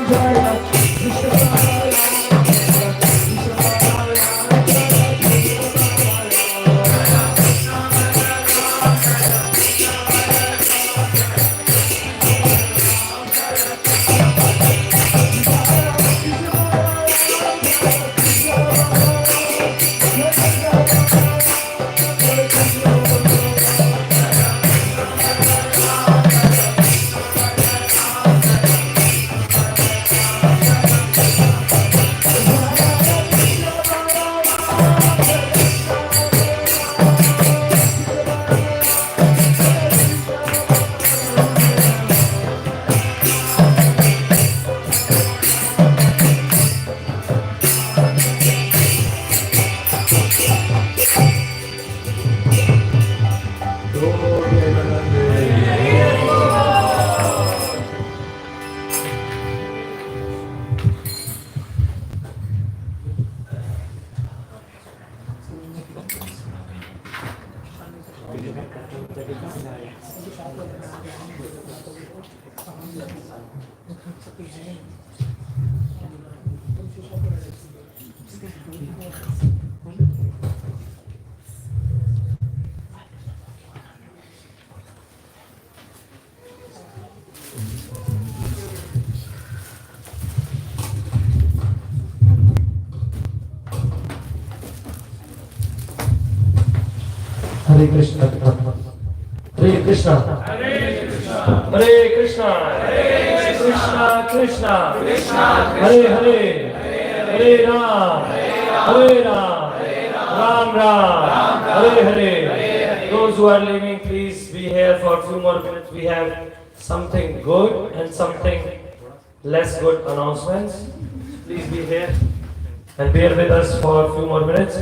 Jaya Krishna Balram Krishna Balram Jaya Hare Krishna. Hare Krishna. Hare Krishna. Hare Krishna. Hare Krishna. Krishna. Krishna. Hare Hare. Hare Ram. Hare Ram. Ram Ram. Hare Hare. Those who are leaving, please be here for a few more minutes. We have something good and something less good announcements. Please be here and bear with us for a few more minutes.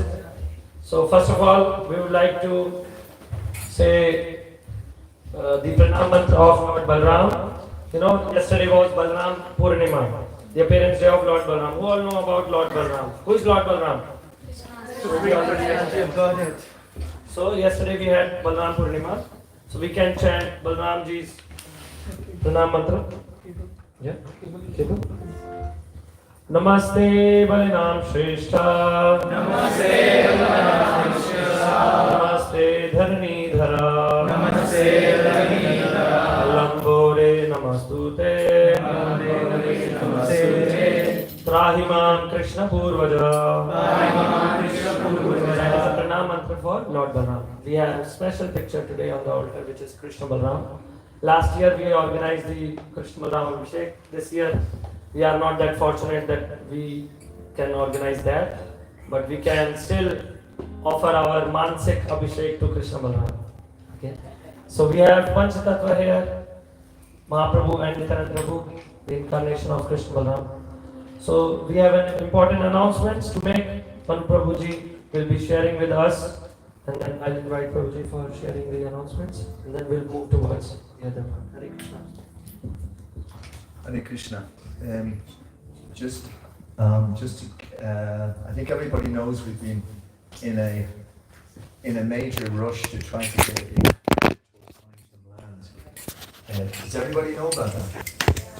So first of all, we would like to say the Purnima mantra of Lord Balram. You know, yesterday was Balram Purnima, the appearance day of Lord Balram. Who all know about Lord Balram? Who is Lord Balram? We already got it. So yesterday we had Balram Purnima. So we can chant Balram ji's Purnima mantra. Yeah. Namaste Balinam Shrestha. Namaste Balinam Shrestha. Namaste Dharani Dhara. Namaste Dharani Dhara. Lambore Namastute. Lambore Namastute. Trahimam Krishna Purvaja. Trahimam Krishna Purvaja. That is the Pranam mantra for Lord Balram. We have a special picture today on the altar which is Krishna Balram. Last year we organized the Krishna Balram Abhishek. This year we are not that fortunate that we can organize that, but we can still offer our Mansik Abhishek to Krishna Balram. Okay. So we have Panchatattva here, Mahaprabhu and Nityananda Prabhu, the incarnation of Krishna Balram. So we have an important announcement to make. Pan Prabhuji will be sharing with us, and then I'll invite Prabhuji for sharing the announcements, and then we'll move towards the other one. Hare Krishna. Hare Krishna. I think everybody knows we've been in a major rush to try to get some land. Does everybody know about that?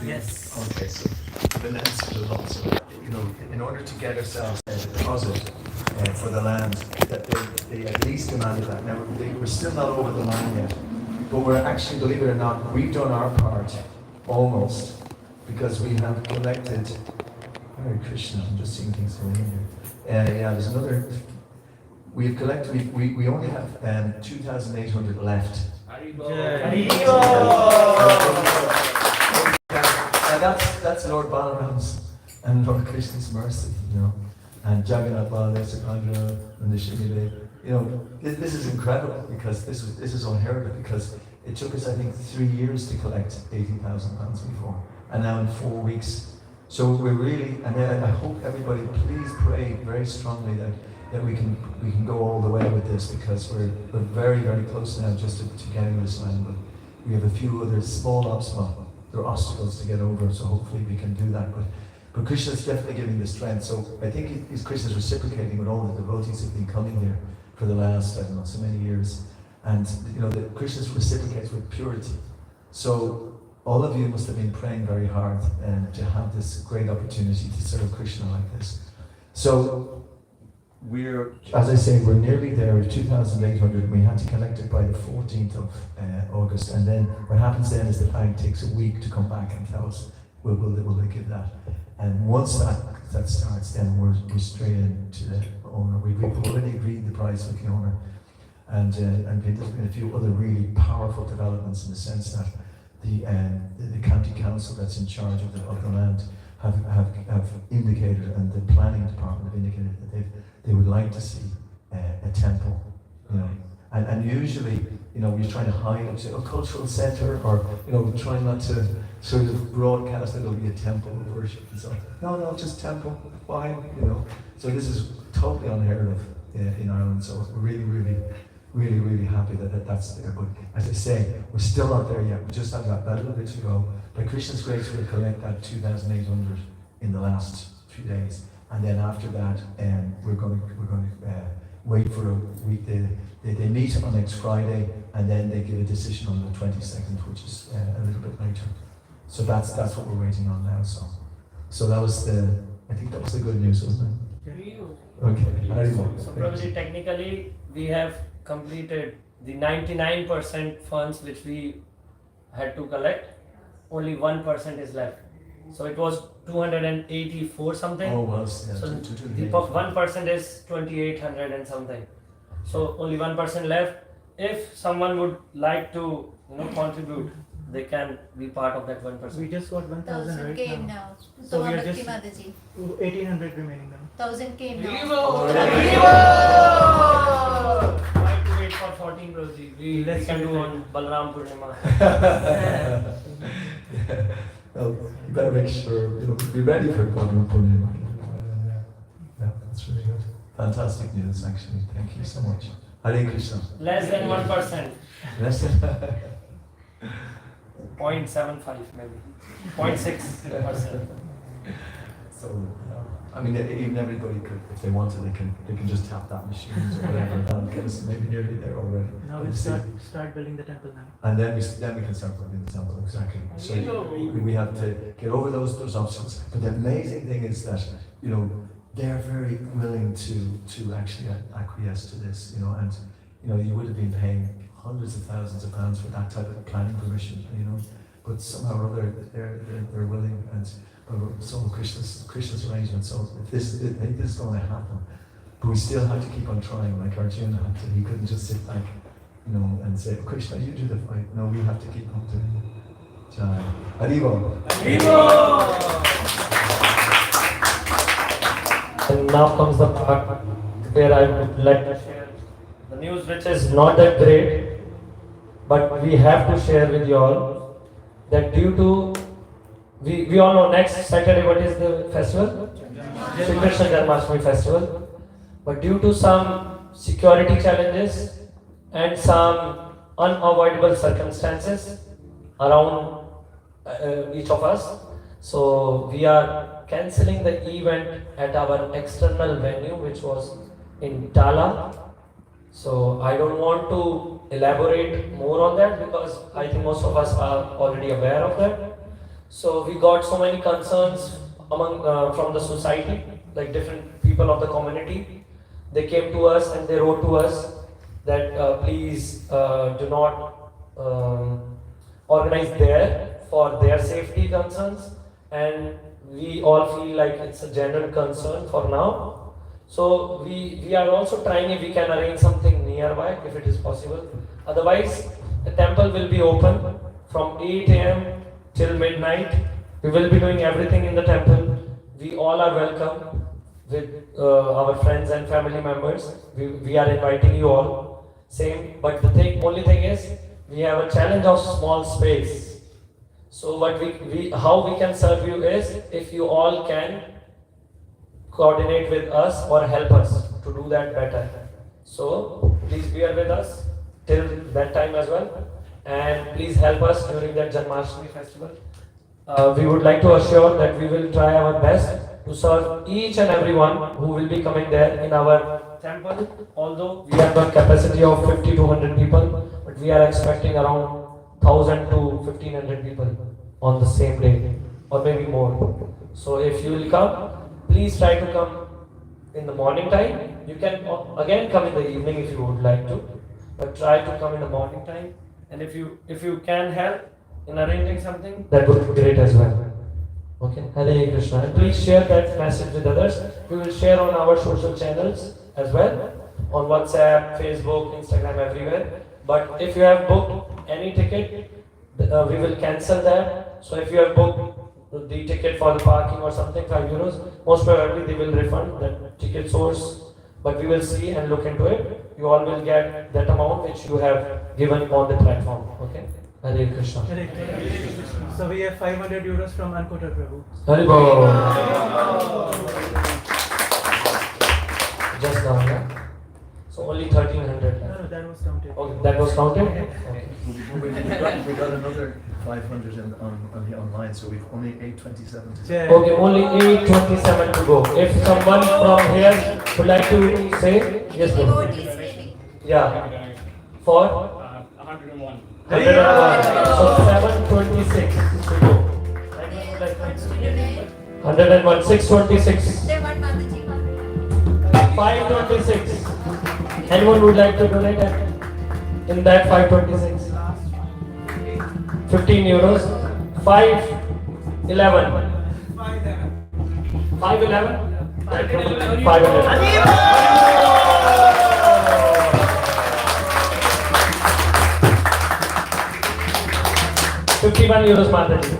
Yes. Okay, so we've announced it a lot. So, in order to get ourselves a deposit for the land, that they at least demanded that. Now we're still not over the line yet, but we're actually, believe it or not, we've done our part almost. Because we have collected, Hare Krishna, I'm just seeing things going in here. There's another, we've collected, we only have 2,800 left. And that's Lord Balram's and Lord Krishna's mercy, and Jagannath Baladev Sakandra and the Shimile. This is incredible because this is unheard of because it took us, I think, 3 years to collect £80,000 before. And now in 4 weeks. So we're really, and I hope everybody please pray very strongly that we can go all the way with this because we're very, very close now just to getting this land. But we have a few other small obstacles to get over, so hopefully we can do that. But Krishna's definitely giving the strength. So I think Krishna's reciprocating with all the devotees who've been coming here for the last, I don't know, so many years. And Krishna reciprocates with purity. So all of you must have been praying very hard to have this great opportunity to serve Krishna like this. So as I say, we're nearly there with 2,800. We had to collect it by the 14th of August, and then what happens then is the bank takes a week to come back and tell us will they give that. And once that starts, then we're straight into the owner. We've already agreed the price with the owner, and there's been a few other really powerful developments in the sense that the county council that's in charge of the land have indicated, and the planning department have indicated that they would like to see a temple, you know. And usually, you know, we're trying to hide it to a cultural center, or, you know, trying not to sort of broadcast that it'll be a temple of worship and so. No, just temple, fine, you know. So this is totally unheard of in Ireland. So we're really happy that that's there. But as I say, we're still not there yet. We just have that little bit to go. By Krishna's grace, we'll collect that 2,800 in the last few days, and then after that, we're going to wait for a week. They meet on next Friday, and then they give a decision on the 22nd, which is a little bit later. So that's what we're waiting on now. So that was I think that was the good news, wasn't it? Okay. So probably technically we have completed the 99% funds which we had to collect. Only 1% is left. So it was 284 something. Oh, was yeah. So the 1% is 2,800 and something. So only 1% left. If someone would like to, contribute, they can be part of that 1%. We just got 1,000 1,000 right came now. now. So we are Bhakti just Mataji. 1,800 remaining now. 1,000 came now. Why to wait for 14 Roji? We can do on Balram Purnima. Well, you better make sure, be ready for Balram Purnima. Yeah, that's really good. Fantastic news, actually. Thank you so much. Hare Krishna. Less than 1%. Less than 0.75 maybe. 0.6%. So, I mean, even everybody could, if they wanted, they can just tap that machine or whatever. And get us maybe nearly there already. Now we'll start building the temple now. And then we can start building the temple, exactly. So we have to get over those obstacles. But the amazing thing is that, they're very willing to actually acquiesce to this, and you would have been paying hundreds of thousands of pounds for that type of planning permission, but somehow or other they're willing, and so Krishna's arrangement. So I think this is going to happen, but we still have to keep on trying, like Arjuna had to. He couldn't just sit back, and say, Krishna, you do the fight. No, we have to keep on doing it. Jai. Haribo. And now comes the part where I would like to share the news, which is not that great, but we have to share with you all that due to, we all know next Saturday what is the festival? Shri Krishna Janmashtami festival. But due to some security challenges and some unavoidable circumstances around each of us, so we are cancelling the event at our external venue, which was in Tala. So I don't want to elaborate more on that because I think most of us are already aware of that. So we got so many concerns from the society, like different people of the community. They came to us and they wrote to us that please do not organize there for their safety concerns, and we all feel like it's a general concern for now. So we are also trying if we can arrange something nearby, if it is possible. Otherwise, the temple will be open from 8 a.m. till midnight. We will be doing everything in the temple. We all are welcome with our friends and family members. We are inviting you all. Same, but the only thing is, we have a challenge of small space. So how we can serve you is if you all can coordinate with us or help us to do that better. So please bear with us till that time as well, and please help us during that Janmashtami festival. We would like to assure that we will try our best to serve each and everyone who will be coming there in our temple. Although we have a capacity of 50 to 100 people, but we are expecting around 1,000 to 1500 people on the same day, or maybe more. So if you will come, please try to come in the morning time. You can again come in the evening if you would like to, but try to come in the morning time. And if you can help in arranging something, that would be great as well. Okay, Hare Krishna. And please share that message with others. We will share on our social channels as well, on WhatsApp, Facebook, Instagram, everywhere. But if you have booked any ticket, we will cancel that. So if you have booked the ticket for the parking or something, €5, most probably they will refund that ticket source. But we will see and look into it. You all will get that amount which you have given on the platform. Okay? Hare Krishna. So we have €500 from Ankota Prabhu. Hare Bol. Just now, yeah? So only 1300. No, that was counted. Okay, that was counted? Okay. We got another 500 online, so we've only 827 to Yeah. Okay, only 827 to go. If someone from here would like to say, yes, bro. Yeah. For? 101. 101. So 726 to go. 101, 626. 526. Anyone would like to donate in that 526? 15 euros. 511. 511? 511. 51 euros, Mataji.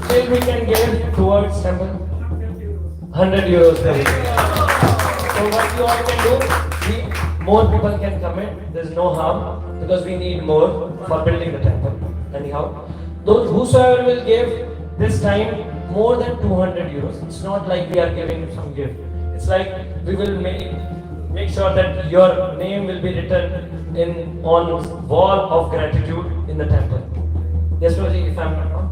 Still we can give towards temple. 100 euros. So what you all can do, more people can come in. There's no harm because we need more for building the temple. Anyhow, those whosoever will give this time more than 200 euros. It's not like we are giving some gift. It's like we will make sure that your name will be written on wall of gratitude in the temple. Yes, Roji, if I'm not wrong.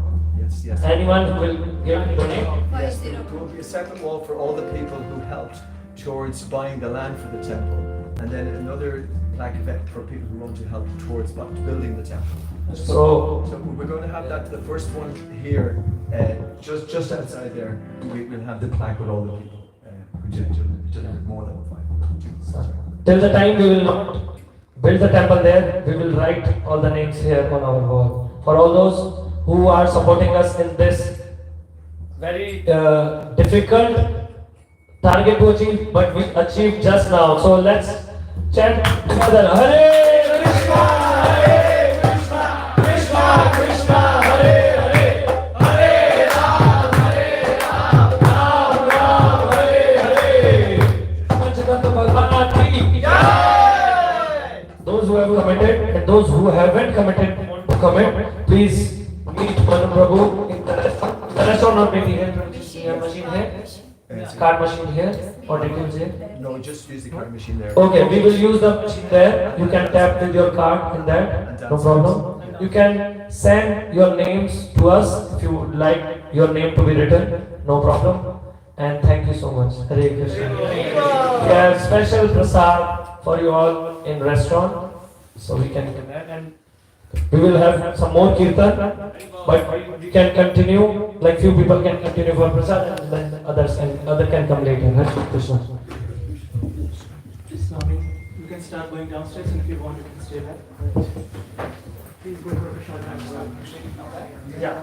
Yes. Anyone who will donate? Yes, there will be a separate wall for all the people who helped towards buying the land for the temple, and then another plaque event for people who want to help towards building the temple. So we're going to have that, the first one here, just outside there. We'll have the plaque with all the people who did more than 5. Till the time we will not build the temple there, we will write all the names here on our wall. For all those who are supporting us in this very difficult target to achieve, but we achieved just now. So let's chant together. Hare Krishna, Hare Krishna, Krishna Krishna, Hare Hare, Hare Ram, Ram Ram, Hare Hare. Panchatattva Bhagwan ki Jai. Those who have committed and those who haven't committed to commit, please meet Balram Prabhu in the restaurant. The restaurant not meeting here. Machine here. Card machine here or details here? No, just use the card machine there. Okay, we will use the machine there. You can tap with your card in that, no problem. You can send your names to us if you would like your name to be written, no problem. And thank you so much. Hare Krishna. We have special prasad for you all in restaurant, so we can do that. And we will have some more kirtan, but we can continue, like few people can continue for prasad and then others can come later. Hare Krishna. Swami, you can start going downstairs, and if you want, you can stay back. Please go for a short time. Yeah.